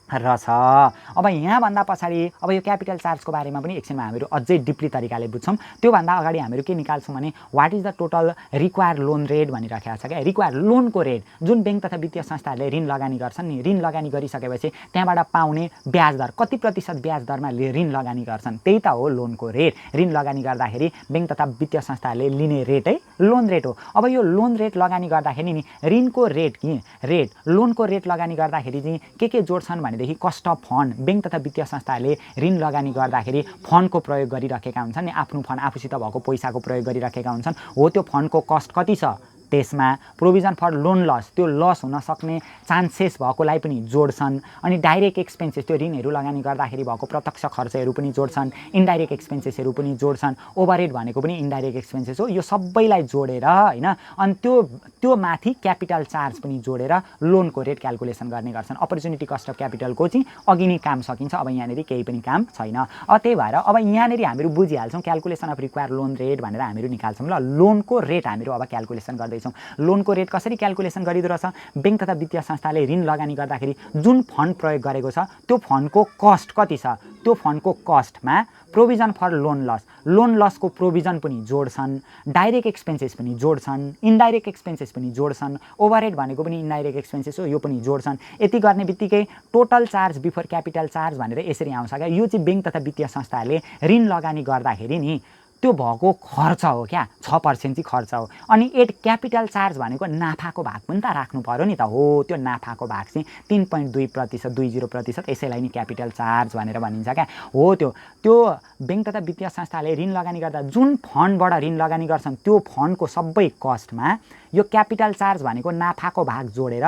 रहेछ। अब यहाँभन्दा पछाडि अब यो क्यापिटल चार्जको बारेमा पनि एकछिनमा हामीहरू अझै डिपली तरिकाले बुझ्छौँ। त्योभन्दा अगाडि हामीहरू के निकाल्छौँ भने what is the total required loan rate भनिराखेको छ क्या। रिक्वायर्ड लोनको रेट जुन ब्याङ्क तथा वित्तीय संस्थाहरूले ऋण लगानी गर्छन् नि, ऋण लगानी गरिसकेपछि त्यहाँबाट पाउने ब्याज दर कति प्रतिशत ब्याज दरमा ऋण लगानी गर्छन्, त्यही त हो लोनको रेट। ऋण लगानी गर्दाखेरि ब्याङ्क तथा वित्तीय संस्थाहरूले लिने रेट है लोन रेट हो। अब यो लोन रेट लगानी गर्दाखेरि नि ऋणको रेट लोनको रेट लगानी गर्दाखेरि चाहिँ के जोड्छन् भने देखि कस्ट अफ फन्ड, ब्याङ्क तथा वित्तीय संस्थाहरूले ऋण लगानी गर्दाखेरि फन्डको प्रयोग गरिराखेका हुन्छन् नि, आफ्नो फन्ड आफूसित भएको पैसाको प्रयोग गरिराखेका हुन्छन्। हो त्यो फन्डको कस्ट कति छ, त्यसमा प्रोभिजन फर लोन लस, त्यो लस हुन सक्ने चान्सेस भएकोलाई पनि जोड्छन्। अनि डाइरेक्ट एक्सपेन्सेस, त्यो ऋणहरू लगानी गर्दाखेरि भएको प्रत्यक्ष खर्चहरू पनि जोड्छन्, इन्डाइरेक्ट एक्सपेन्सेसहरू पनि जोड्छन्, ओभरहेड भनेको पनि इन्डाइरेक्ट एक्सपेन्सेस हो। यो सबैलाई जोडेर होइन, अनि त्यो माथि क्यापिटल चार्ज पनि जोडेर लोनको रेट क्यालकुलेसन गर्ने गर्छन्। अपर्च्युनिटी कस्ट अफ क्यापिटलको चाहिँ अघि नै काम सकिन्छ, अब यहाँनिर केही पनि काम छैन। त्यही भएर अब यहाँनिर हामीहरू बुझिहाल्छौँ calculation of required loan rate भनेर हामीहरू निकाल्छौँ ल। लोनको रेट हामीहरू अब क्यालकुलेसन गर्दै गर्दैछौँ। लोनको रेट कसरी क्याल्कुलेसन गरिँदो रहेछ, बैंक तथा वित्तीय संस्थाले ऋण लगानी गर्दाखेरि जुन फन्ड प्रयोग गरेको छ त्यो फन्डको कस्ट कति छ, त्यो फन्डको कस्टमा प्रोभिजन फर लोन लसको प्रोभिजन पनि जोड्छन्, डाइरेक्ट एक्सपेन्सेस पनि जोड्छन्, इन्डाइरेक्ट एक्सपेन्सेस पनि जोड्छन्, ओभरहेड भनेको पनि इन्डाइरेक्ट एक्सपेन्सेस हो यो पनि जोड्छन्। यति गर्ने बित्तिकै total charge before capital charge भनेर यसरी आउँछ क्या। यो चाहिँ बैंक तथा वित्तीय संस्थाहरूले ऋण लगानी गर्दाखेरि नि त्यो भएको खर्च हो क्या, 6% चाहिँ खर्च हो। अनि एट क्यापिटल चार्ज भनेको नाफाको भाग पनि त राख्नु पर्यो नि त, हो त्यो नाफाको भाग चाहिँ 3.2%, 20% यसैलाई नि क्यापिटल चार्ज भनेर भनिन्छ क्या। हो त्यो बैंक तथा वित्तीय संस्थाले ऋण लगानी गर्दा जुन फन्डबाट ऋण लगानी गर्छन् त्यो फन्डको सबै कस्टमा यो क्यापिटल चार्ज भनेको नाफाको भाग जोडेर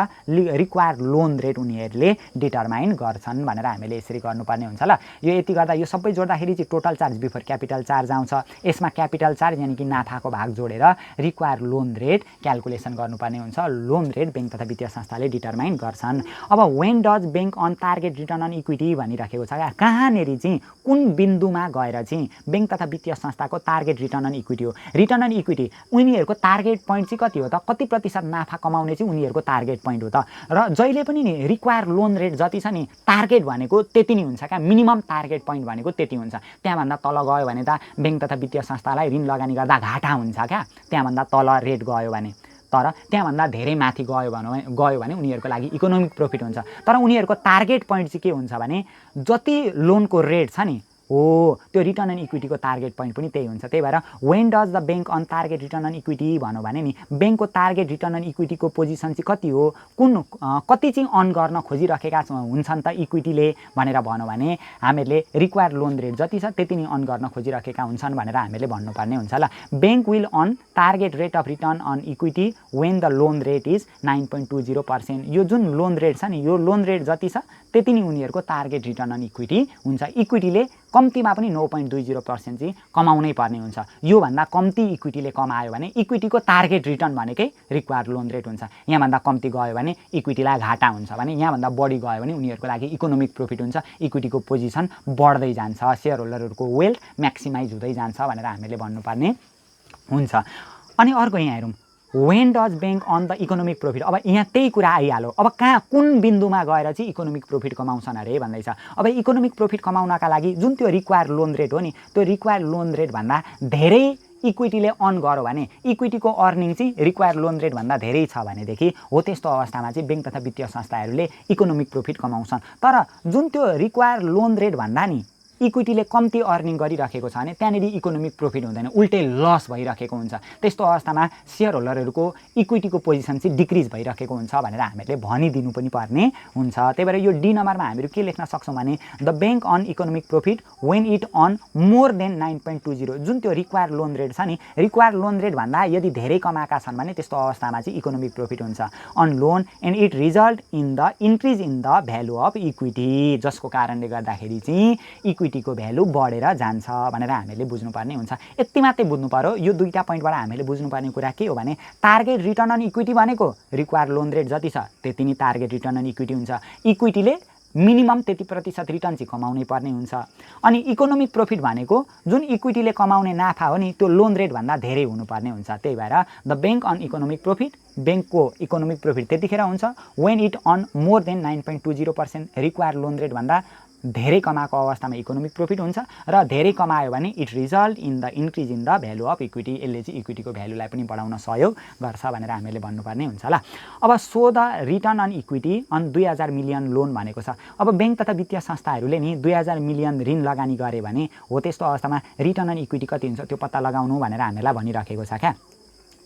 रिक्वायर्ड लोन रेट उनीहरूले डिटरमाइन गर्छन् भनेर हामीले यसरी गर्नुपर्ने हुन्छ ल। यो यति गर्दा यो सबै जोड्दाखेरि चाहिँ total charge before capital charge आउँछ। यसमा क्यापिटल चार्ज यानि कि नाफाको भाग जोडेर रिक्वायर्ड लोन रेट क्याल्कुलेसन गर्नुपर्ने हुन्छ। लोन रेट बैंक तथा वित्तीय संस्थाले डिटरमाइन गर्छन्। अब when does bank earn target return on equity भनिराखेको छ क्या, कहाँनेरि चाहिँ कुन बिन्दुमा गएर चाहिँ बैंक तथा वित्तीय संस्थाको टार्गेट रिटर्न अन इक्विटी हो। रिटर्न अन इक्विटी उनीहरूको टार्गेट पोइन्ट चाहिँ कति हो त, कति प्रतिशत नाफा कमाउने चाहिँ उनीहरूको टार्गेट पोइन्ट हो त। र जहिले पनि नि रिक्वायर लोन रेट जति छ नि टार्गेट भनेको त्यति नै हुन्छ क्या, मिनिमम टार्गेट पोइन्ट भनेको त्यति हुन्छ। त्यहाँभन्दा तल गयो भने त बैंक तथा वित्तीय संस्थालाई ऋण लगानी गर्दा घाटा हुन्छ क्या, त्यहाँभन्दा तल रेट गयो भने। तर त्यहाँभन्दा धेरै माथि गयो भने उनीहरूको लागि इकोनोमिक प्रफिट हुन्छ। तर उनीहरूको टार्गेट पोइन्ट चाहिँ के हुन्छ भने जति लोनको रेट छ नि हो त्यो रिटर्न अन इक्विटीको टार्गेट पोइन्ट पनि त्यही हुन्छ। त्यही भएर when does the bank earn target return on equity भन्यो भने नि बैंकको टार्गेट रिटर्न अन इक्विटीको पोजिसन चाहिँ कति हो, कति चाहिँ अन गर्न खोजिराखेका हुन्छन् त इक्विटीले भनेर भन्यो भने हामीहरूले रिक्वायर्ड लोन रेट जति छ त्यति नै अन गर्न खोजिराखेका हुन्छन् भनेर हामीले भन्नुपर्ने हुन्छ ल। Bank will earn target rate of return on equity when the loan rate is 9.20%। यो जुन लोन रेट छ नि यो लोन रेट जति छ त्यति नै उनीहरूको टार्गेट रिटर्न अन इक्विटी हुन्छ। इक्विटीले कम्तीमा पनि 9.20% चाहिँ कमाउनै पर्ने हुन्छ। योभन्दा कम्ती इक्विटीले कमायो भने इक्विटीको टार्गेट रिटर्न भनेकै रिक्वायर्ड लोन रेट हुन्छ। यहाँभन्दा कम्ती गयो भने इक्विटीलाई घाटा हुन्छ भने यहाँभन्दा बढी गयो भने उनीहरूको लागि इकोनोमिक प्रफिट हुन्छ, इक्विटीको पोजिसन बढ्दै जान्छ, सेयर होल्डरहरूको वेल्थ म्याक्सिमाइज हुँदै जान्छ भनेर हामीले भन्नुपर्ने हुन्छ। अनि अर्को यहाँ हेरौँ when does bank earn the economic profit. अब यहाँ त्यही कुरा आइहाल्यो, अब कहाँ कुन बिन्दुमा गएर चाहिँ इकोनोमिक प्रफिट कमाउँछन् अरे भन्दैछ। अब इकोनोमिक प्रफिट कमाउनका लागि जुन त्यो रिक्वायर्ड लोन रेट हो नि त्यो रिक्वायर्ड लोन रेटभन्दा धेरै इक्विटीले अन गर्यो भने इक्विटीको अर्निङ चाहिँ रिक्वायर्ड लोन रेटभन्दा धेरै छ भनेदेखि हो त्यस्तो अवस्थामा चाहिँ बैंक तथा वित्तीय संस्थाहरूले इकोनोमिक प्रफिट कमाउँछन्। तर जुन त्यो रिक्वायर्ड लोन रेटभन्दा नि इक्विटीले कम्ती अर्निङ गरिराखेको छ भने त्यहाँनिर इकोनोमिक प्रफिट हुँदैन, उल्टै लस भइराखेको हुन्छ। त्यस्तो अवस्थामा सेयर होल्डरहरूको इक्विटीको पोजिसन चाहिँ डिक्रिज भइराखेको हुन्छ भनेर हामीले भनिदिनु पनि पर्ने हुन्छ। त्यही भएर यो डी नम्बरमा हामीहरू के लेख्न सक्छौँ भने the bank on economic profit when it on more than 9.20। जुन त्यो रिक्वायर्ड लोन रेट छ नि रिक्वायर्ड लोन रेटभन्दा यदि धेरै कमाएका छन् भने त्यस्तो अवस्थामा चाहिँ इकोनोमिक प्रफिट हुन्छ on loan and it result in the increase in the value of equity, जसको कारणले गर्दाखेरि चाहिँ इक्विटीको भ्यालु बढेर जान्छ भनेर हामीले बुझ्नुपर्ने हुन्छ। यति मात्रै बुझ्नु पर्यो। यो दुईटा पोइन्टबाट हामीले बुझ्नुपर्ने कुरा के हो भने टार्गेट रिटर्न अन इक्विटी भनेको रिक्वायर्ड लोन रेट जति छ त्यति नै टार्गेट रिटर्न अन इक्विटी हुन्छ। इक्विटीले मिनिमम त्यति प्रतिशत रिटर्न चाहिँ कमाउनै पर्ने हुन्छ। अनि इकोनोमिक प्रफिट भनेको जुन इक्विटीले कमाउने नाफा हो नि त्यो लोन रेटभन्दा धेरै हुनुपर्ने हुन्छ। त्यही भएर the bank on economic profit बैंकको इकोनोमिक प्रफिट त्यतिखेर हुन्छ when it on more than 9.20%। Required loan रेटभन्दा धेरै कमाएको अवस्थामा इकोनोमिक प्रफिट हुन्छ र धेरै कमायो भने it result in the increase in the value of equity. यसले चाहिँ इक्विटीको भ्यालुलाई पनि बढाउन सहयोग गर्छ भनेर हामीले भन्नुपर्ने हुन्छ ल। अब so the return on equity on 2000 million loan भनेको छ। अब बैंक तथा वित्तीय संस्थाहरूले नि 2000 मिलियन ऋण लगानी गरे भने हो त्यस्तो अवस्थामा रिटर्न अन इक्विटी कति हुन्छ त्यो पत्ता लगाउनु भनेर हामीलाई भनिराखेको छ क्या।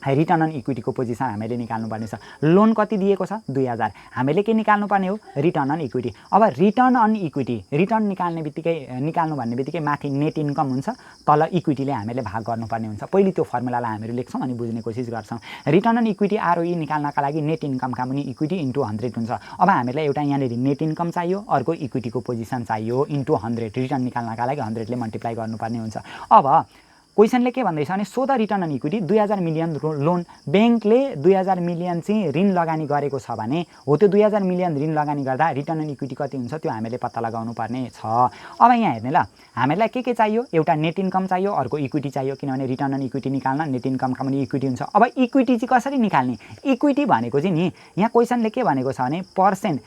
रिटर्न अन इक्विटीको पोजिसन हामीले निकाल्नुपर्ने छ। लोन कति दिएको छ 2000, हामीले के निकाल्नुपर्ने हो रिटर्न अन इक्विटी। अब रिटर्न अन इक्विटी रिटर्न निकाल्नु भन्ने बित्तिकै माथि नेट इन्कम हुन्छ, तल इक्विटीले हामीले भाग गर्नुपर्ने हुन्छ। पहिले त्यो फर्मुलालाई हामीहरू लेख्छौँ अनि बुझ्ने कोसिस गर्छौँ। रिटर्न अन इक्विटी आरओई निकाल्नका लागि नेट इन्कमका पनि इक्विटी इन्टु 100 हुन्छ। अब हामीलाई एउटा यहाँनिर नेट इन्कम चाहियो, अर्को इक्विटीको पोजिसन चाहियो इन्टु 100। रिटर्न निकाल्नका लागि 100ले मल्टिप्लाई गर्नुपर्ने हुन्छ। अब क्वेसनले के भन्दैछ भने so the return on equity 2000 million loan ब्याङ्कले 2000 मिलियन चाहिँ ऋण लगानी गरेको छ भने हो त्यो 2000 मिलियन ऋण लगानी गर्दा रिटर्न अन इक्विटी कति हुन्छ त्यो हामीले पत्ता लगाउनु पर्ने छ। अब यहाँ हेर्ने ल हामीलाई के चाहियो एउटा नेट इन्कम चाहियो अर्को इक्विटी चाहियो किनभने रिटर्न अन इक्विटी निकाल्न नेट इन्कमका पनि इक्विटी हुन्छ। अब इक्विटी चाहिँ कसरी निकाल्ने इक्विटी भनेको चाहिँ नि यहाँ क्वेसनले के भनेको छ भने percent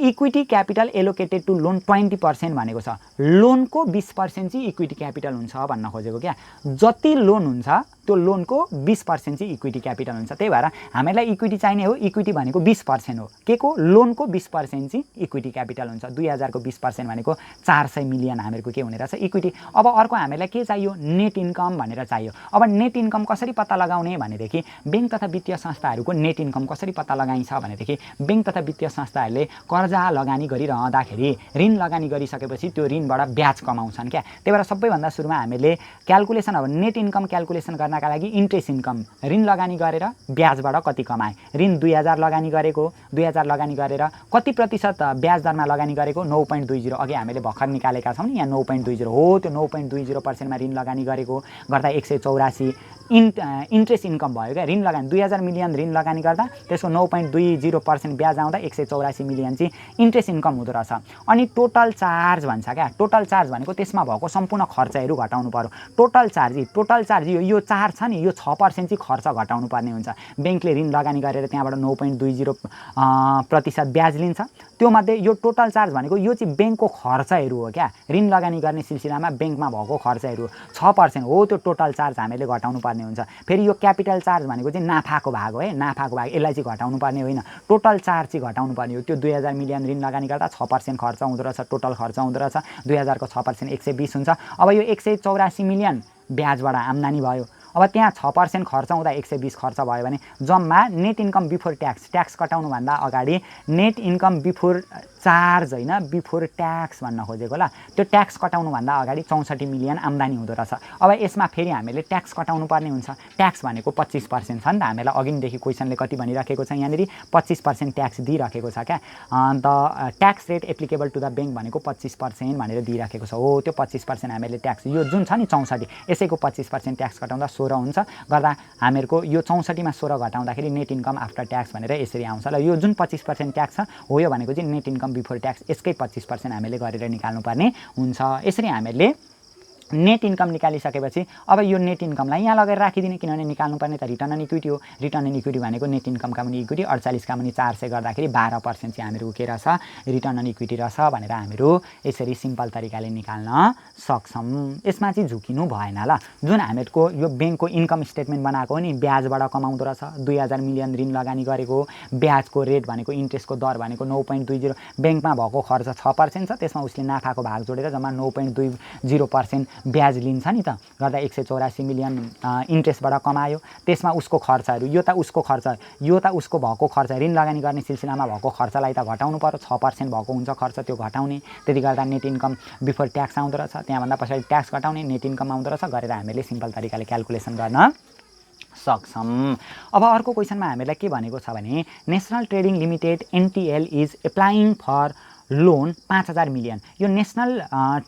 equity capital allocated to loan 20% भनेको छ लोनको 20% चाहिँ इक्विटी क्यापिटल हुन्छ भन्न खोजेको क्या जति लोन हुन्छ त्यो लोनको 20% चाहिँ इक्विटी क्यापिटल हुन्छ त्यही भएर हामीलाई इक्विटी चाहिने हो इक्विटी भनेको 20% हो के को लोनको 20% चाहिँ इक्विटी क्यापिटल हुन्छ 2000 को 20% भनेको 400 मिलियन हामीहरूको के हुने रहेछ इक्विटी। अब अर्को हामीलाई के चाहियो नेट इन्कम भनेर चाहियो। अब नेट इन्कम कसरी पत्ता लगाउने भनेदेखि बैंक तथा वित्तीय संस्थाहरूको नेट इन्कम कसरी पत्ता लगाइन्छ भनेदेखि बैंक तथा वित्तीय संस्थाहरूले कर्जा लगानी गरिरहँदाखेरि ऋण लगानी गरिसकेपछि त्यो ऋणबाट ब्याज कमाउँछन् क्या त्यही भएर सबैभन्दा सुरुमा हामीले क्याल्कुलेसन अब नेट इन्कम क्याल्कुलेसन गर्नका लागि इन्ट्रेस्ट इन्कम ऋण लगानी गरेर ब्याजबाट कति कमाए ऋण 2000 लगानी गरेको 2000 लगानी गरेर कति प्रतिशत ब्याज दरमा लगानी गरेको 9.20 अघि हामीले भर्खर निकालेका छौँ नि यहाँ 9.20 हो त्यो 9.20% मा ऋण लगानी गरेको गर्दा 184 इन्ट्रेस्ट इन्कम भयो क्या ऋण लगानी 2000 मिलियन ऋण लगानी गर्दा त्यसको 9.20% ब्याज आउँदा 184 मिलियन चाहिँ इन्ट्रेस्ट इन्कम हुँदो रहेछ। अनि टोटल चार्ज भन्छ क्या टोटल चार्ज भनेको त्यसमा भएको सम्पूर्ण खर्चहरू घटाउनु पर्यो टोटल चार्ज यो चार्ज छ नि यो 6% चाहिँ खर्च घटाउनु पर्ने हुन्छ। बैंकले ऋण लगानी गरेर त्यहाँबाट 9.20% ब्याज लिन्छ त्यो मध्ये यो टोटल चार्ज भनेको यो चाहिँ बैंकको खर्चहरू हो क्या ऋण लगानी गर्ने सिलसिलामा बैंकमा भएको खर्चहरू 6% हो त्यो टोटल चार्ज हामीले घटाउनु पर्ने हुन्छ। फेरि यो क्यापिटल चार्ज भनेको चाहिँ नाफाको भाग हो है नाफाको भाग यसलाई चाहिँ घटाउनु पर्ने होइन टोटल चार्ज चाहिँ घटाउनु पर्ने हो त्यो 2000 मिलियन ऋण लगानी गर्दा 6% खर्च हुँदो रहेछ टोटल खर्च हुँदो रहेछ 2000 को 6% 120 हुन्छ। अब यो 184 मिलियन ब्याजबाट आम्दानी भयो अब त्यहाँ 6% खर्च हुँदा 120 खर्च भयो भने जम्मा नेट इन्कम बिफोर ट्याक्स कटाउनुभन्दा अगाडि नेट इन्कम बिफोर चार्ज होइन बिफोर ट्याक्स भन्न खोजेको ल त्यो ट्याक्स कटाउनुभन्दा अगाडि 64 मिलियन आम्दानी हुँदो रहेछ। अब यसमा फेरि हामीले ट्याक्स कटाउनु पर्ने हुन्छ ट्याक्स भनेको 25% छ नि त हामीलाई अघिदेखि क्वेसनले कति भनिराखेको छ यहाँनिर 25% ट्याक्स दिइराखेको छ क्या the tax rate applicable to the bank भनेको 25% भनेर दिइराखेको छ हो त्यो 25% हामीले ट्याक्स यो जुन छ नि 64 यसैको 25% ट्याक्स कटाउँदा 16 हुन्छ गर्दा हामीहरूको यो 64 मा 16 घटाउँदाखेरि नेट इन्कम आफ्टर ट्याक्स भनेर यसरी आउँछ ल यो जुन 25% ट्याक्स छ हो यो भनेको चाहिँ नेट इन्कम बिफोर ट्याक्स यसकै 25% हामीले गरेर निकाल्नुपर्ने हुन्छ। यसरी हामीले नेट इन्कम निकालिसकेपछि अब यो नेट इन्कमलाई यहाँ लगेर राखिदिने किनभने निकाल्नुपर्ने त रिटर्न अन इक्विटी हो रिटर्न अन इक्विटी भनेको नेट इन्कमका पनि इक्विटी 48 का पनि 400 गर्दाखेरि 12% चाहिँ हामीहरू के रहेछ रिटर्न अन इक्विटी रहेछ भनेर हामीहरू यसरी सिम्पल तरिकाले निकाल्न सक्छौँ। यसमा चाहिँ झुकिनु भएन ल जुन हामीहरूको यो बैंकको इन्कम स्टेटमेन्ट बनाएको हो नि ब्याजबाट कमाउँदो रहेछ 2000 मिलियन ऋण लगानी गरेको ब्याजको रेट भनेको इन्ट्रेस्टको दर भनेको 9.20 बैंकमा भएको खर्च 6% छ त्यसमा उसले नाफाको भाग जोडेर जम्मा 9.20% ब्याज लिन्छ नि त गर्दा 184 मिलियन इन्ट्रेस्टबाट कमायो त्यसमा उसको खर्चहरू यो त उसको खर्च यो त उसको भएको खर्च ऋण लगानी गर्ने सिलसिलामा भएको खर्चलाई त घटाउनु पर्यो 6% भएको हुन्छ खर्च त्यो घटाउने त्यति गर्दा नेट इन्कम बिफोर ट्याक्स आउँदो रहेछ त्यहाँभन्दा पछाडि ट्याक्स घटाउने नेट इन्कम आउँदो रहेछ गरेर हामीले सिम्पल तरिकाले क्याल्कुलेसन गर्न सक्छौँ। अब अर्को क्वेसनमा हामीलाई के भनेको छ भने national trading limited NTL is applying for loan 5000 million यो नेसनल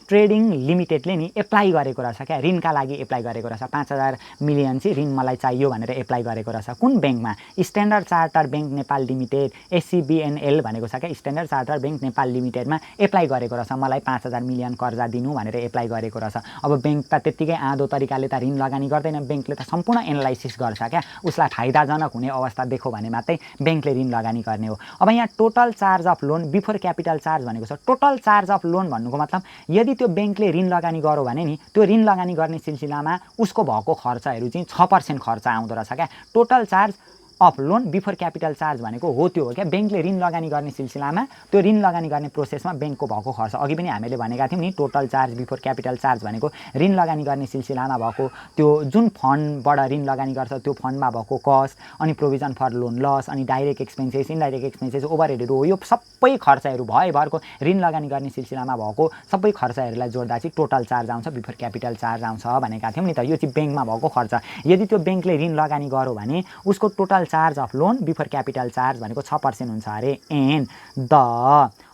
ट्रेडिङ लिमिटेडले नि एप्लाई गरेको रहेछ क्या ऋणका लागि एप्लाई गरेको रहेछ 5000 मिलियन चाहिँ ऋण मलाई चाहियो भनेर एप्लाई गरेको रहेछ कुन बैंकमा standard charter bank Nepal limited SCBNL भनेको छ क्या स्ट्यान्डर्ड चार्टर बैंक नेपाल लिमिटेडमा एप्लाई गरेको रहेछ मलाई 5000 मिलियन कर्जा दिनु भनेर एप्लाई गरेको रहेछ। अब बैंक त त्यत्तिकै आदो तरिकाले त ऋण लगानी गर्दैन बैंकले त सम्पूर्ण एनालाइसिस गर्छ क्या उसलाई फाइदाजनक हुने अवस्था देखो भने मात्रै बैंकले ऋण लगानी गर्ने हो। अब यहाँ total charge of loan before capital charge भनेको छ टोटल चार्ज अफ लोन भन्नुको मतलब यदि त्यो बैंकले ऋण लगानी गर्यो भने नि त्यो ऋण लगानी गर्ने सिलसिलामा उसको भएको खर्चहरू चाहिँ 6% खर्च आउँदो रहेछ क्या total charge of loan before capital charge भनेको हो त्यो हो क्या बैंकले ऋण लगानी गर्ने सिलसिलामा त्यो ऋण लगानी गर्ने प्रोसेसमा बैंकको भएको खर्च अघि पनि हामीले भनेका थियौँ नि total charge before capital charge भनेको ऋण लगानी गर्ने सिलसिलामा भएको त्यो जुन फन्डबाट ऋण लगानी गर्छ त्यो फन्डमा भएको कस्ट अनि प्रोभिजन फर लोन लस अनि डाइरेक्ट एक्सपेन्सेस इनडाइरेक्ट एक्सपेन्सेस ओभरहेडहरू हो यो सबै खर्चहरू भयभरको ऋण लगानी गर्ने सिलसिलामा भएको सबै खर्चहरूलाई जोड्दा चाहिँ टोटल चार्ज आउँछ बिफोर क्यापिटल चार्ज आउँछ भनेका थियौँ नि त यो चाहिँ बैंकमा भएको खर्च यदि त्यो बैंकले ऋण लगानी गर्यो भने उसको total charge of loan before capital charge भनेको 6% हुन्छ अरे and the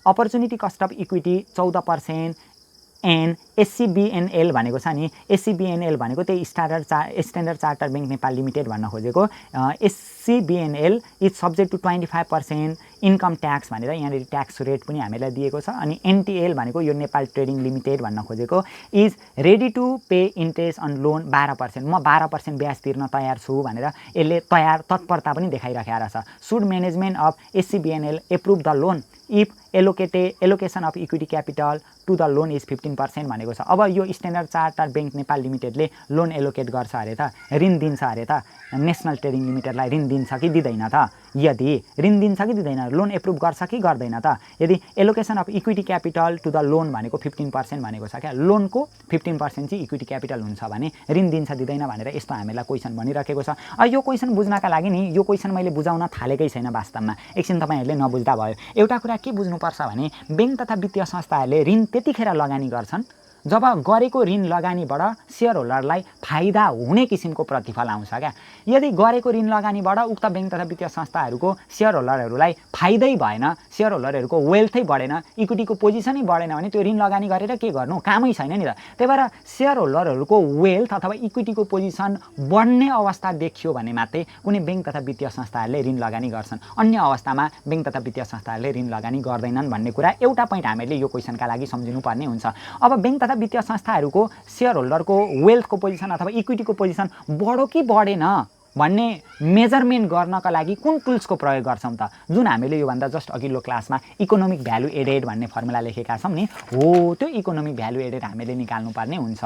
opportunity cost of equity 14% and SCBNL भनेको छ नि, एससीबीएनएल भनेको त्यही standard charter bank Nepal limited भन्न खोजेको। SCBNL is subject to 25% income tax भनेर यहाँनिर ट्याक्स रेट पनि हामीलाई दिएको छ। अनि एनटिएल भनेको यो नेपाल ट्रेडिङ लिमिटेड भन्न खोजेको is ready to pay interest on loan 12%, म 12% ब्याज तिर्न तयार छु भनेर यसले तत्परता पनि देखाइराखेको रहेछ। Should management of SCBNL approve the loan if allocation of equity capital to the loan is 15% भनेको छ। अब यो स्ट्यान्डर्ड चार्टर बैंक नेपाल लिमिटेडले लोन एलोकेट गर्छ अरे त, ऋण दिन्छ अरे त नेसनल ट्रेडिङ लिमिटेडलाई, ऋण दिन्छ कि दिँदैन त? यदि ऋण दिन्छ कि दिँदैन, लोन एप्रुभ गर्छ कि गर्दैन त? यदि allocation of equity capital to the loan भनेको 15% भनेको छ क्या, लोनको 15% चाहिँ इक्विटी क्यापिटल हुन्छ भने ऋण दिन्छ दिँदैन भनेर यस्तो हामीलाई क्वेसन भनिराखेको छ। यो क्वेसन बुझ्नका लागि नि यो क्वेसन मैले बुझाउन थालेकै छैन वास्तवमा, एकछिन तपाईँहरूले नबुझ्दा भयो। एउटा कुरा के बुझ्नुपर्छ भने बैंक तथा वित्तीय संस्थाहरूले ऋण त्यतिखेर लगानी गर्छन् जब गरेको ऋण लगानीबाट सेयर होल्डरलाई फाइदा हुने किसिमको प्रतिफल आउँछ क्या। यदि गरेको ऋण लगानीबाट उक्त बैंक तथा वित्तीय संस्थाहरूको सेयर होल्डरहरूलाई फाइदै भएन, सेयर होल्डरहरूको वेल्थै बढेन, इक्विटीको पोजिसनै बढेन भने त्यो ऋण लगानी गरेर के गर्नु, कामै छैन नि त। त्यही भएर सेयर होल्डरहरूको वेल्थ अथवा इक्विटीको पोजिसन बढ्ने अवस्था देखियो भने मात्रै कुनै बैंक तथा वित्तीय संस्थाहरूले ऋण लगानी गर्छन्, अन्य अवस्थामा बैंक तथा वित्तीय संस्थाहरूले ऋण लगानी गर्दैनन् भन्ने कुरा एउटा पोइन्ट हामीले यो क्वेसनका लागि सम्झिनुपर्ने हुन्छ। अब बैंक तथा वित्तीय संस्थाहरूको सेयर होल्डरको वेल्थको पोजिसन अथवा इक्विटीको पोजिसन बढ्यो कि बढेन भन्ने मेजरमेन्ट गर्नका लागि कुन टुल्सको प्रयोग गर्छौँ त? जुन हामीले योभन्दा जस्ट अघिल्लो क्लासमा इकोनोमिक भ्यालु एडेड भन्ने फर्मुला लेखेका छौँ नि, हो त्यो इकोनोमिक भ्यालु एडेड हामीले निकाल्नुपर्ने हुन्छ।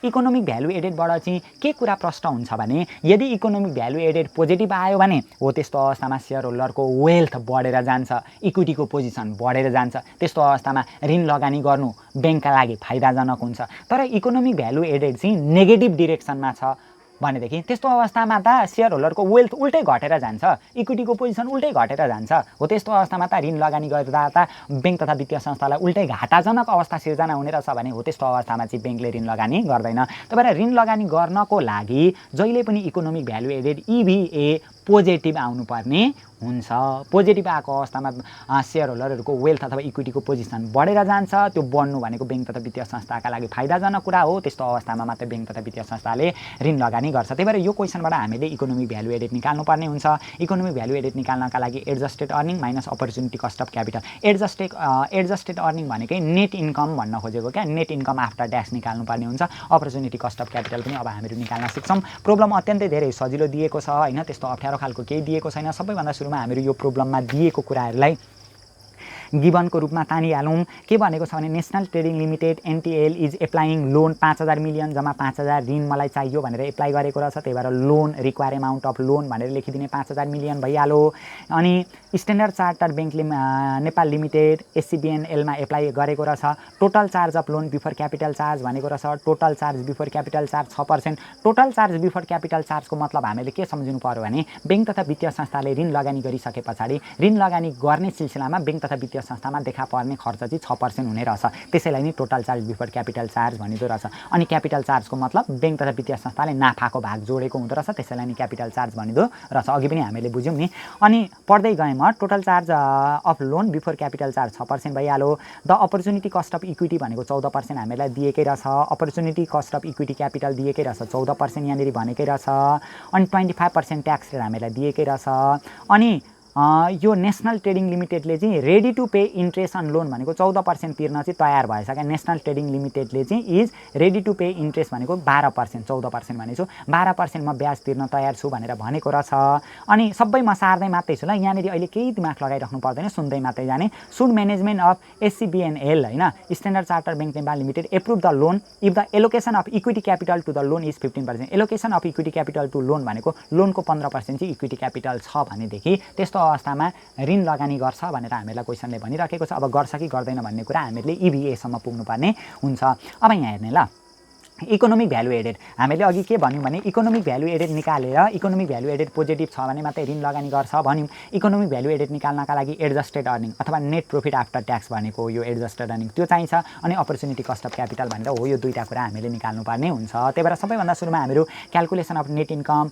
इकोनोमिक भ्यालु एडेडबाट चाहिँ के कुरा प्रश्न हुन्छ भने यदि इकोनोमिक भ्यालु एडेड पोजिटिभ आयो भने हो त्यस्तो अवस्थामा सेयर होल्डरको वेल्थ बढेर जान्छ, इक्विटीको पोजिसन बढेर जान्छ, त्यस्तो अवस्थामा ऋण लगानी गर्नु ब्याङ्कका लागि फाइदाजनक हुन्छ। तर इकोनोमिक भ्यालु एडेड चाहिँ नेगेटिभ डिरेक्सनमा छ भनेदेखि त्यस्तो अवस्थामा त सेयर होल्डरको वेल्थ उल्टै घटेर जान्छ, इक्विटीको पोजिसन उल्टै घटेर जान्छ। हो त्यस्तो अवस्थामा त ऋण लगानी गर्दा त बैंक तथा वित्तीय संस्थालाई उल्टै घाटाजनक अवस्था सिर्जना हुने रहेछ भने हो त्यस्तो अवस्थामा चाहिँ बैंकले ऋण लगानी गर्दैन। त्यही भएर ऋण लगानी गर्नको लागि जहिले पनि इकोनोमिक भ्यालु एडेड इभिए पोजिटिभ आउनुपर्ने हुन्छ। पोजिटिभ आएको अवस्थामा सेयर होल्डरहरूको वेल्थ अथवा इक्विटीको पोजिसन बढेर जान्छ, त्यो बढ्नु भनेको बैंक तथा वित्तीय संस्थाका लागि फाइदाजनक कुरा हो। त्यस्तो अवस्थामा मात्रै बैंक तथा वित्तीय संस्थाले ऋण लगानी गर्छ। त्यही भएर यो क्वेसनबाट हामीले इकोनोमिक भ्यालु एडेड निकाल्नुपर्ने हुन्छ। इकोनोमिक भ्यालु एडेड निकाल्नका लागि adjusted earning minus opportunity cost of capital, adjusted earning भनेकै नेट इन्कम भन्न खोजेको क्या, नेट इन्कम आफ्टर ट्याक्स निकाल्नुपर्ने हुन्छ। अपर्च्युनिटी कस्ट अफ क्यापिटल पनि अब हामीहरू निकाल्न सिक्छौँ। प्रोब्लम अत्यन्तै धेरै सजिलो दिएको छ होइन, त्यस्तो अप्ठ्यारो खालको केही दिएको छैन। सबैभन्दा सुरुमा हामीहरू यो प्रोब्लममा दिएको कुराहरूलाई गिभनको रूपमा तानिहालौँ। के भनेको छ भने national trading limited NTL is applying loan 5000 million जम्मा 5000 ऋण मलाई चाहियो भनेर एप्लाई गरेको रहेछ। त्यही भएर loan require amount of loan भनेर लेखिदिने 5000 मिलियन भइहाल्यो। अनि standard charter bank Nepal limited एससीबीएनएलमा एप्लाई गरेको रहेछ। Total charge of loan before capital charge भनेको रहेछ। Total charge before capital charge 6%। Total charge before capital चार्जको मतलब हामीले के सम्झिनु पर्यो भने बैंक तथा वित्तीय संस्थाले ऋण लगानी गरिसके पछाडि ऋण लगानी गर्ने सिलसिलामा बैंक तथा वित्तीय संस्थामा देखा पर्ने खर्च चाहिँ 6% हुने रहेछ। त्यसैलाई नै total charge before capital charge भनिँदो रहेछ। अनि क्यापिटल चार्जको मतलब बैंक तथा वित्तीय संस्थाले नाफाको भाग जोडेको हुँदो रहेछ, त्यसैलाई नै क्यापिटल चार्ज भनिँदो रहेछ। अघि पनि हामीले बुझ्यौँ नि। अनि पढ्दै गएमा total charge of loan before capital charge 6% भइहाल्यो। The opportunity cost of equity भनेको 14% हामीलाई दिएकै रहेछ। Opportunity cost of equity capital दिएकै रहेछ, 14% यहाँनिर भनेकै रहेछ। अनि 25% ट्याक्स रेट हामीलाई दिएकै रहेछ। अनि यो नेसनल ट्रेडिङ लिमिटेडले चाहिँ ready to pay interest on loan भनेको 14% तिर्न चाहिँ तयार भएछ क्या। नेसनल ट्रेडिङ लिमिटेडले चाहिँ is ready to pay interest भनेको 12%, 14% भनेको 12% म ब्याज तिर्न तयार छु भनेर भनेको रहेछ। अनि सबै म सार्दै मात्रै छु ल, यहाँनिर अहिले केही दिमाग लगाइराख्नु पर्दैन, सुन्दै मात्रै जाने। सुड म्यानेजमेन्ट अफ एससीबीएनएल होइन Standard charter bank Nepal Limited approve the loan if the allocation of equity capital to the loan is 15%। Allocation of equity capital to loan भनेको लोनको 15% चाहिँ इक्विटी क्यापिटल छ भनेदेखि त्यस्तो अवस्थामा ऋण लगानी गर्छ भनेर हामीलाई क्वेसनले भनिराखेको छ। अब गर्छ कि गर्दैन भन्ने कुरा हामीले इभिएसम्म पुग्नुपर्ने हुन्छ। अब यहाँ हेर्ने ल, इकोनोमिक भ्यालु एडेड हामीले अघि के भन्यौँ भने इकोनोमिक भ्यालु एडेड निकालेर इकोनोमिक भ्यालु एडेड पोजिटिभ छ भने मात्रै ऋण लगानी गर्छ भन्यौँ। इकोनोमिक भ्यालु एडेड निकाल्नका लागि एडजस्टेड अर्निङ अथवा नेट प्रॉफिट आफ्टर ट्याक्स भनेको यो एडजस्टेड अर्निङ त्यो चाहिन्छ अनि अपर्च्युनिटी कस्ट अफ क्यापिटल भनेर हो यो दुईटा कुरा हामीले निकाल्नुपर्ने हुन्छ। त्यही भएर सबैभन्दा सुरुमा हामीहरू क्याल्कुलेसन अफ नेट इन्कम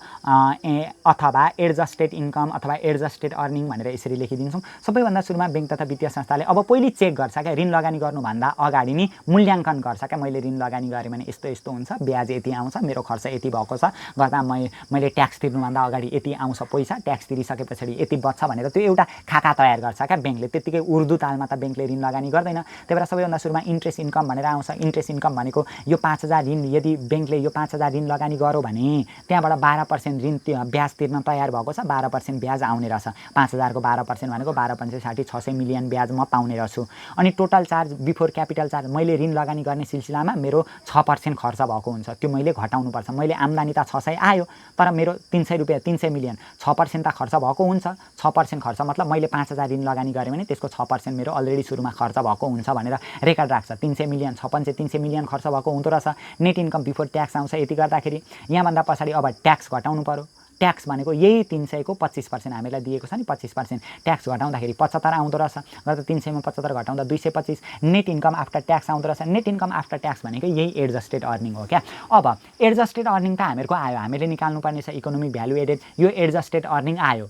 अथवा एडजस्टेड इन्कम अथवा एडजस्टेड अर्निङ भनेर यसरी लेखिदिन्छौँ। सबैभन्दा सुरुमा बैंक तथा वित्तीय संस्थाले अब पहिले चेक गर्छ क्या ऋण लगानी गर्नुभन्दा अगाडि नै मूल्याङ्कन गर्छ क्या मैले ऋण लगानी गरेँ भने यस्तो हुन्छ ब्याज यति आउँछ मेरो खर्च यति भएको छ गर्दा मैले ट्याक्स तिर्नुभन्दा अगाडि यति आउँछ पैसा ट्याक्स तिरिसके पछाडि यति बच्छ भनेर त्यो एउटा खाका तयार गर्छ क्या ब्याङ्कले। त्यतिकै उर्दू तालमा त ब्याङ्कले ऋण लगानी गर्दैन। त्यही भएर सबैभन्दा सुरुमा इन्ट्रेस्ट इन्कम भनेर आउँछ। इन्ट्रेस्ट इन्कम भनेको यो 5,000 ऋण यदि ब्याङ्कले यो 5,000 ऋण लगानी गर्यो भने त्यहाँबाट 12% ऋण ब्याज तिर्न तयार भएको छ 12% ब्याज आउने रहेछ। 5,000 को 12% भनेको 12×5 = 600 मिलियन ब्याज म पाउने रहेछु। अनि total charge before capital charge मैले ऋण लगानी गर्ने सिलसिलामा मेरो 6% खर्च भएको हुन्छ त्यो मैले घटाउनुपर्छ। मैले आम्दानी त 600 आयो तर मेरो 300 रुपियाँ 300 मिलियन 6% त खर्च भएको हुन्छ। 6% खर्च मतलब मैले 5,000 ऋण लगानी गरेँ भने त्यसको 6% मेरो अलरेडी सुरुमा खर्च भएको हुन्छ भनेर रेकर्ड राख्छ। 300 मिलियन 6% 300 मिलियन खर्च भएको हुँदो रहेछ। नेट इन्कम बिफोर ट्याक्स आउँछ यति गर्दाखेरि यहाँभन्दा पछाडि अब ट्याक्स घटाउनु पर्यो। ट्याक्स भनेको यही 300 को 25% हामीलाई दिएको छ नि 25% ट्याक्स घटाउँदाखेरि 75 आउँदो रहेछ गर्दा 300 मा 75 घटाउँदा 225 नेट इन्कम आफ्टर ट्याक्स आउँदो रहेछ। नेट इन्कम आफ्टर ट्याक्स भनेको यही एडजस्टेड अर्निङ हो क्या। अब एडजस्टेड अर्निङ त हामीहरूको आयो हामीले निकाल्नुपर्ने छ इकोनोमिक भ्यालु एडेड यो एडजस्टेड अर्निङ आयो।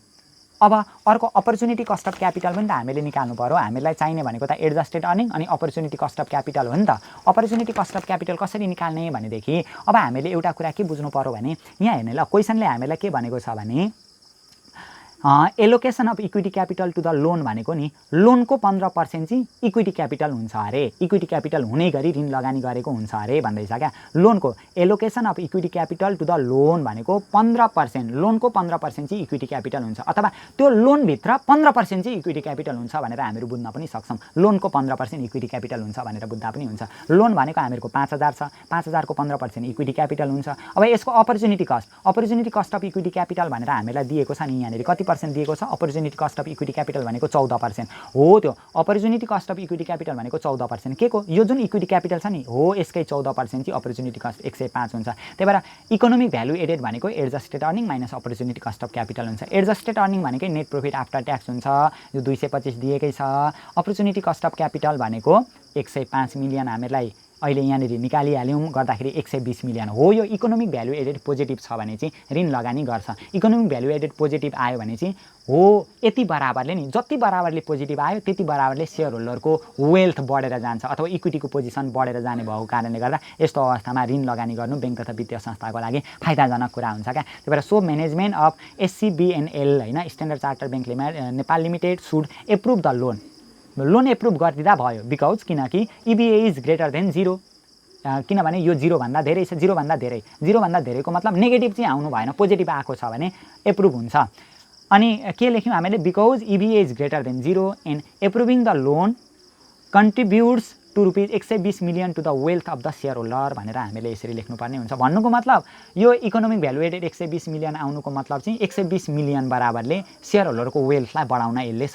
अब अर्को अपर्च्युनिटी कस्ट अफ क्यापिटल पनि त हामीले निकाल्नु पर्यो। हामीलाई चाहिने भनेको त एडजस्टेड अर्निङ अनि अपर्च्युनिटी कस्ट अफ क्यापिटल हो नि त। अपर्च्युनिटी कस्ट अफ क्यापिटल कसरी निकाल्ने भनेदेखि अब हामीले एउटा कुरा के बुझ्नु पर्यो भने यहाँ हेर्ने ल क्वेसनले हामीलाई के भनेको छ भने allocation of equity capital to the loan भनेको नि लोनको 15% चाहिँ इक्विटी क्यापिटल हुन्छ अरे। इक्विटी क्यापिटल हुने गरी ऋण लगानी गरेको हुन्छ अरे भन्दैछ क्या। लोनको allocation of equity capital to the loan भनेको 15% लोनको 15% चाहिँ इक्विटी क्यापिटल हुन्छ अथवा त्यो लोनभित्र 15% चाहिँ इक्विटी क्यापिटल हुन्छ भनेर हामीहरू बुझ्न पनि सक्छौँ। लोनको 15% इक्विटी क्यापिटल हुन्छ भनेर बुझ्दा पनि हुन्छ। लोन भनेको हामीहरूको 5,000 छ 5,000 को 15% इक्विटी क्यापिटल हुन्छ। अब यसको opportunity cost of equity capital भनेर हामीलाई दिएको छ नि यहाँनिर कति दिएको छ। Opportunity cost of equity capital भनेको 14% हो। त्यो opportunity cost of equity capital भनेको 14% के को यो जुन इक्विटी क्यापिटल छ नि हो यसकै 14% चाहिँ अपर्च्युनिटी कस्ट 105 हुन्छ। त्यही भएर इकोनोमिक भ्यालु एडेड भनेको adjusted earning minus opportunity cost of capital हुन्छ। एडजस्टेड अर्निङ भनेकै नेट प्रॉफिट आफ्टर ट्याक्स हुन्छ यो 225 दिएकै छ। अपर्च्युनिटी कस्ट अफ क्यापिटल भनेको 105 मिलियन हामीलाई अहिले यहाँनिर निकालिहाल्यौँ गर्दाखेरि 120 मिलियन हो। यो इकोनोमिक भ्यालु एडेड पोजिटिभ छ भने चाहिँ ऋण लगानी गर्छ। इकोनोमिक भ्यालु एडेड पोजिटिभ आयो भने चाहिँ हो यति बराबरले नि जति बराबरले पोजिटिभ आयो त्यति बराबरले सेयर होल्डरको वेल्थ बढेर जान्छ अथवा इक्विटीको पोजिसन बढेर जाने भएको कारणले गर्दा यस्तो अवस्थामा ऋण लगानी गर्नु बैंक तथा वित्तीय संस्थाको लागि फाइदाजनक कुरा हुन्छ क्या। त्यही भएर सो म्यानेजमेन्ट अफ SCBNL होइन standard chartered bank Nepal limited should approve the loan approve गरिदिँदा भयो बिकज किनकि EBA इज ग्रेटर देन 0 किनभने यो 0 भन्दा धेरै छ 0 भन्दा धेरैको मतलब नेगेटिभ चाहिँ आउनु भएन पोजिटिभ आएको छ भने एप्रुभ हुन्छ। अनि के लेख्यौँ हामीले because EBA is greater than 0 and approving the loan contributes to rupees 120 million to the wealth of the share holder भनेर हामीले यसरी लेख्नुपर्ने हुन्छ। भन्नुको मतलब यो इकोनोमिक भ्यालु एडेड 120 मिलियन आउनुको मतलब चाहिँ 120 मिलियन बराबरले सेयर होल्डरको वेल्थलाई बढाउन यसले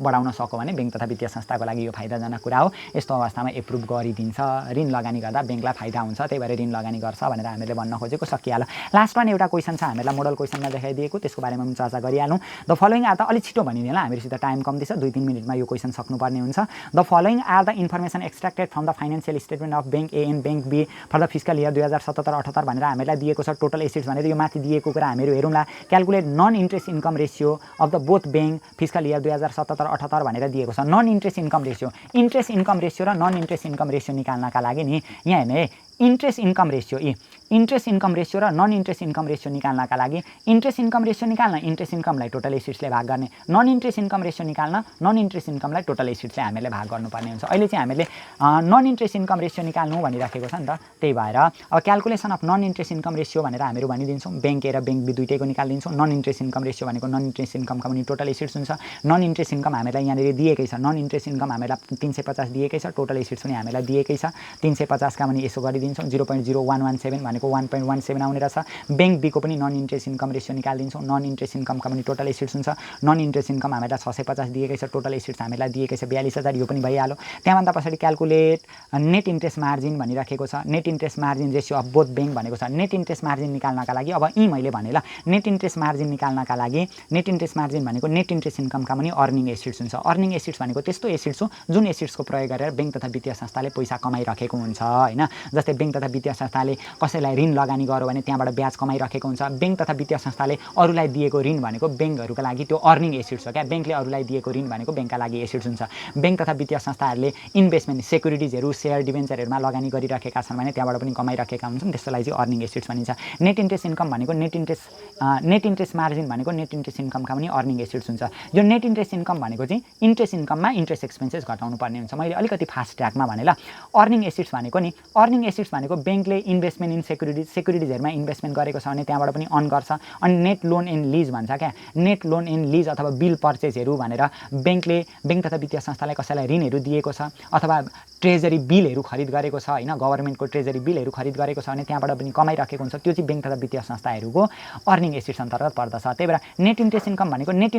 बढाउन सक्यो भने बैंक तथा वित्तीय संस्थाको लागि यो फाइदाजनक कुरा हो। यस्तो अवस्थामा एप्रुभ गरिदिन्छ ऋण लगानी गर्दा बैंकलाई फाइदा हुन्छ त्यही भएर ऋण लगानी गर्छ भनेर हामीले भन्न खोजेको सकिहाल्यो। लास्टमा एउटा क्वेसन छ हामीलाई मोडल क्वेसनमा देखाइदिएको त्यसको बारेमा पनि चर्चा गरिहालौँ। द फलोइङ आर द अलिक छिटो भनिदिएला हामीसित टाइम कम्ती छ 2-3 मिनटमा यो क्वेसन सक्नुपर्ने हुन्छ। The following are the information extracted from the financial statement of bank A and bank B for the fiscal year 2077-78 भनेर हामीलाई दिएको छ। टोटल एसेट्स भनेर यो माथि दिएको कुरा हामीहरू हेरौँला। Calculate non interest income ratio of the both bank fiscal year 2077-78 भनेर दिएको छ। Non interest income ratio interest income ratio र नन इन्ट्रेस्ट इन्कम रेसियो निकाल्नका लागि नि यहाँ हेर्ने इन्ट्रेस्ट इन्कम रेसियो र नन इन्ट्रेस्ट इन्कम रेसियो निकाल्नका लागि इन्ट्रेस्ट इन्कम रेसियो निकाल्न इन्ट्रेस्ट इन्कमलाई टोटल एसेट्सले भाग गर्ने नन इन्ट्रेस्ट इन्कम रेसियो निकाल्न नन इन्ट्रेस्ट इन्कमलाई टोटल एसेट्सले हामीले भाग गर्नुपर्ने हुन्छ। अहिले चाहिँ हामीले नन इन्ट्रेस्ट इन्कम रेसियो निकाल्नु भनिराखेको छ नि त त्यही भएर अब calculation of non interest income ratio भनेर हामीहरू भनिदिन्छौँ। बैंक ए र बैंक बी दुईटैको निकालिदिन्छौँ। नन इन्ट्रेस्ट इन्कम रेसियो भनेको नन इन्ट्रेस्ट इन्कमका पनि टोटल एसेट्स हुन्छ। नन इन्ट्रेस्ट इन्कम हामीलाई यहाँनिर दिएकै छ। नन इन्ट्रेस्ट इन्कम हामीलाई 350 दिएकै छ। टोटल एसेट्स पनि हामीलाई दिएकै छ 350 का पनि यसो गरिदिन्छौँ 0.0117 भनेको 1.17 आउने रहेछ। बैंक बीको पनि नन इन्ट्रेस्ट इन्कम रेसियो निकालिदिन्छौँ। नन इन्ट्रेस्ट इन्कमका पनि टोटल एसेट्स हुन्छ। नन इन्ट्रेस्ट इन्कम हामीलाई 650 दिएकै छ, टोटल एसेट्स हामीलाई दिएकै छ 42,000, यो पनि भइहाल्यो। त्यहाँभन्दा पछाडि क्याल्कुलेट नेट इन्ट्रेस्ट मार्जिन भनिराखेको छ। Net interest margin ratio of both bank भनेको छ। नेट इन्ट्रेस्ट मार्जिन निकाल्नका लागि अब यी मैले भने ल नेट इन्ट्रेस्ट मार्जिन निकाल्नका लागि नेट इन्ट्रेस्ट मार्जिन भनेको नेट इन्ट्रेस्ट इन्कमका पनि अर्निङ एसेट्स हुन्छ। अर्निङ एसेट्स भनेको त्यस्तो एसेट्स हो जुन एसेट्सको प्रयोग गरेर बैंक तथा वित्तीय संस्थाले पैसा कमाइराखेको हुन्छ हैन। जस्तै बैंक तथा वित्तीय संस्थाले कसैलाई ऋण लगानी गर्यो भने त्यहाँबाट ब्याज कमाइराखेको हुन्छ। बैंक तथा वित्तीय संस्थाले अरूलाई दिएको ऋण भनेको बैंकहरूका लागि त्यो अर्निङ एसेट्स हो क्या। बैंकले अरूलाई दिएको ऋण भनेको बैंकका लागि एसेट्स हुन्छ। बैंक तथा वित्तीय संस्थाहरूले इन्भेस्टमेन्ट सेक्युरिटिजहरू सेयर डिबेन्चरहरूमा लगानी गरिराखेका छन् भने त्यहाँबाट पनि कमाइराखेका हुन्छन्, त्यसलाई चाहिँ अर्निङ एसेट्स भनिन्छ। नेट इन्ट्रेस्ट इन्कम भनेको नेट इन्ट्रेस्ट मार्जिन भनेको नेट इन्ट्रेस्ट इन्कमका पनि अर्निङ एसेट्स हुन्छ। यो नेट इन्ट्रेस्ट इन्कम भनेको चाहिँ इन्ट्रेस्ट इन्कममा इन्ट्रेस्ट एक्सपेन्सेस घटाउनु पर्ने हुन्छ। मैले अलिकति फास्ट ट्र्याकमा भने ल अर्निङ एसेट्स भनेको नि अर्निङ एसेट्स भनेको बैंकले इन्भेस्टमेन्ट इन सेक्युरिटिजहरूमा इन्भेस्टमेन्ट गरेको छ भने त्यहाँबाट पनि अर्न गर्छ। अनि नेट लोन एन्ड लिज भन्छ क्या। नेट लोन एन्ड लिज अथवा बिल पर्चेजहरू भनेर बैंकले बैंक तथा वित्तीय संस्थालाई कसैलाई ऋणहरू दिएको छ अथवा ट्रेजरी बिलहरू खरिद गरेको छ हैन, गभर्नमेन्टको ट्रेजरी बिलहरू खरिद गरेको छ भने त्यहाँबाट पनि कमाइराखेको हुन्छ। त्यो चाहिँ बैंक तथा वित्तीय संस्थाहरूको अर्निङ एसेट्स अन्तर्गत पर्दछ। त्यही भएर नेट इन्ट्रेस्ट इन्कम भनेको नेट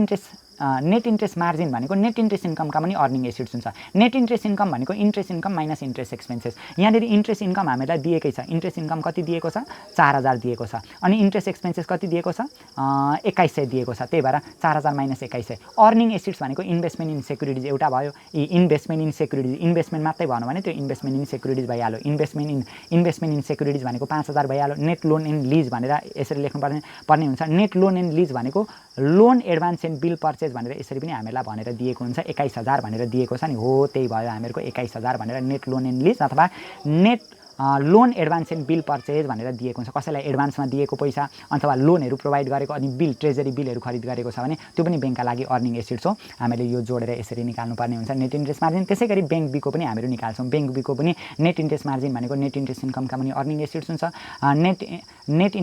इन्ट्रेस्ट मार्जिन भनेको नेट इन्ट्रेस्ट इन्कमका पनि अर्निङ एसेट्स हुन्छ। नेट इन्ट्रेस्ट इन्कम भनेको interest income minus interest expenses. यहाँनिर इन्ट्रेस्ट इन्कम हामीलाई दिएकै छ। इन्ट्रेस्ट इन्कम कति दिएको छ? 4,000 दिएको छ। अनि इन्ट्रेस्ट एक्सपेन्सेस कति दिएको छ? 2100 दिएको छ। त्यही भएर 4,000 माइनस 2100। अर्निङ एसेट्स भनेको इन्भेस्टमेन्ट इन सेक्युरिटिज एउटा भयो। इन्भेस्टमेन्ट इन सेक्युरिटिज इन्भेस्टमेन्ट मात्रै भन्नु भने त्यो इन्भेस्टमेन्ट इन सेक्युरिटिज भइहाल्यो। इन्भेस्टमेन्ट इन सेक्युरिटिज भनेको 5,000 भइहाल्यो। नेट लोन एन्ड लिज भनेर यसरी लेख्नु पर्ने हुन्छ। नेट लोन एन्ड लिज भनेको loan advance and bill purchase भनेर यसरी पनि हामीलाई भनेर दिएको हुन्छ। 21,000 भनेर दिएको छ नि, हो त्यही भयो हामीहरूको 21,000 भनेर नेट लोन एन्ड लिज अथवा net loan advance and bill purchase भनेर दिएको हुन्छ। कसैलाई एडभान्समा दिएको पैसा अथवा लोनहरू प्रोभाइड गरेको अनि बिल ट्रेजरी बिलहरू खरिद गरेको छ भने त्यो पनि बैंकका लागि अर्निङ एसेट्स हो। हामीले यो जोडेर यसरी निकाल्नुपर्ने हुन्छ नेट इन्ट्रेस्ट मार्जिन। त्यसै गरी बैंक बीको पनि हामीहरू निकाल्छौँ। बैंक बीको पनि नेट इन्ट्रेस्ट मार्जिन भनेको नेट इन्ट्रेस्ट इन्कमका पनि अर्निङ एसेट्स हुन्छ। नेट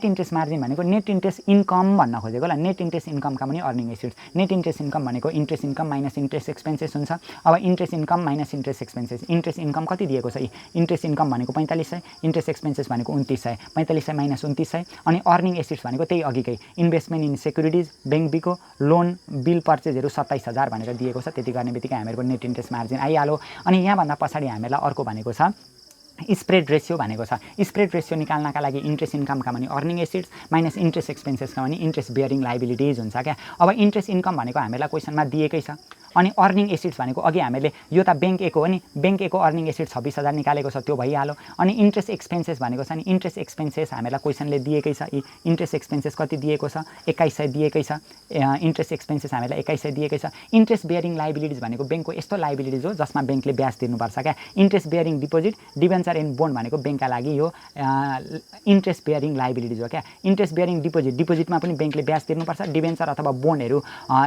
इन्ट्रेस्ट मार्जिन भनेको नेट इन्ट्रेस्ट इन्कम भन्न खोजेको ल। नेट इन्ट्रेस्ट इन्कमका पनि earning assets. Net interest income भनेको interest income minus interest expenses हुन्छ। अब interest income minus interest expenses. Interest income कति दिएको छ? इन्ट्रेस्ट इन्कम भनेको 4500, इन्ट्रेस्ट एक्सपेन्सेस भनेको 2900। 4500 माइनस 2900। अनि अर्निङ एसेट्स भनेको त्यही अघिकै इन्भेस्टमेन्ट इन सेक्युरिटिज बैंक बीको लोन बिल पर्चेजहरू 27,000 भनेर दिएको छ। त्यति गर्ने बित्तिकै हामीहरूको नेट इन्ट्रेस्ट मार्जिन आइहाल्यो। अनि यहाँभन्दा पछाडि हामीलाई अर्को भनेको छ स्प्रेड रेसियो भनेको छ। स्प्रेड रेसियो निकाल्नका लागि इन्ट्रेस्ट इन्कमका पनि अर्निङ एसेट्स माइनस इन्ट्रेस्ट एक्सपेन्सेसका पनि इन्ट्रेस्ट बेयरिङ लाइबिलिटिज हुन्छ क्या। अब इन्ट्रेस्ट इन्कम भनेको हामीलाई क्वेसनमा दिएकै छ। अनि अर्निङ एसेट्स भनेको अघि हामीले यो त बैंक ए को हो नि, बैंक ए को अर्निङ एसेट्स 26,000 निकालेको छ, त्यो भइहाल्यो। अनि इन्ट्रेस्ट एक्सपेन्सेस भनेको छ नि, इन्ट्रेस्ट एक्सपेन्सेस हामीलाई क्वेसनले दिएकै छ। इन्ट्रेस्ट एक्सपेन्सेस कति दिएको छ? 2100 दिएकै छ। इन्ट्रेस्ट एक्सपेन्सेस हामीलाई 2100 दिएकै छ। इन्ट्रेस्ट बेयरिङ लाइबिलिटिज भनेको बैंकको यस्तो लाइबिलिटिज हो जसमा बैंकले ब्याज तिर्नुपर्छ क्या। Interest bearing deposit debenture and bond भनेको बैंकका लागि यो इन्ट्रेस्ट बेयरिङ लाइबिलिटिज हो क्या। इन्ट्रेस्ट बेयरिङ डिपोजिटमा पनि बैंकले ब्याज तिर्नुपर्छ। डिबेन्चर अथवा बोन्डहरू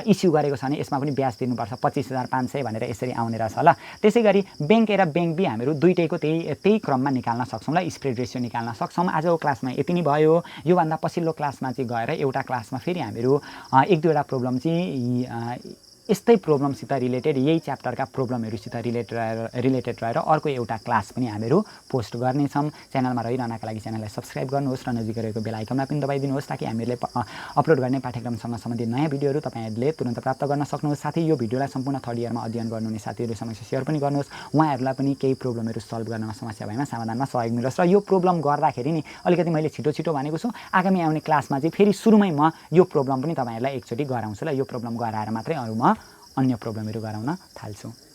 इस्यु गरेको छ भने यसमा पनि ब्याज तिर्नुपर्छ। 25,500 भनेर यसरी आउने रहेछ ल। त्यसै गरी बैंक ए र बैंक बी हामीहरू दुईटैको त्यही क्रममा निकाल्न सक्छौँ ल। स्प्रेड रेसियो निकाल्न सक्छौँ। आजको क्लासमा यति नै भयो। योभन्दा पछिल्लो क्लासमा चाहिँ गएर एउटा क्लासमा फेरि हामीहरू 1-2वटा प्रब्लम चाहिँ यस्तै प्रब्लमसित रिलेटेड यही च्याप्टरका प्रब्लमहरूसित रिलेटेड रहेर अर्को एउटा क्लास पनि हामीहरू पोस्ट गर्नेछौँ। च्यानलमा रहिरहनका लागि च्यानललाई सब्सक्राइब गर्नुहोस् र नजिकै रहेको बेल आइकनमा पनि दबाइदिनुहोस् ताकि हामीले अपलोड गर्ने पाठ्यक्रमसँग सम्बन्धित नयाँ भिडियोहरू तपाईँहरूले तुरन्त प्राप्त गर्न सक्नुहोस्। साथै यो भिडियोलाई सम्पूर्ण थर्ड इयरमा अध्ययन गर्नुहुने साथीहरू समक्ष सेयर पनि गर्नुहोस्। उहाँहरूलाई पनि केही प्रब्लमहरू सल्भ गर्नमा समस्या भएमा समाधानमा सहयोग मिलोस्। र यो प्रब्लम गर्दाखेरि नि अलिकति मैले छिटो भनेको छु। आगामी आउने क्लासमा चाहिँ फेरि सुरुमै म यो प्रब्लम पनि तपाईँहरूलाई एकचोटि गराउँछु ल। यो प्रब्लम गराएर मात्रै अरू म अन्य प्रब्लमहरू गराउन थाल्छु।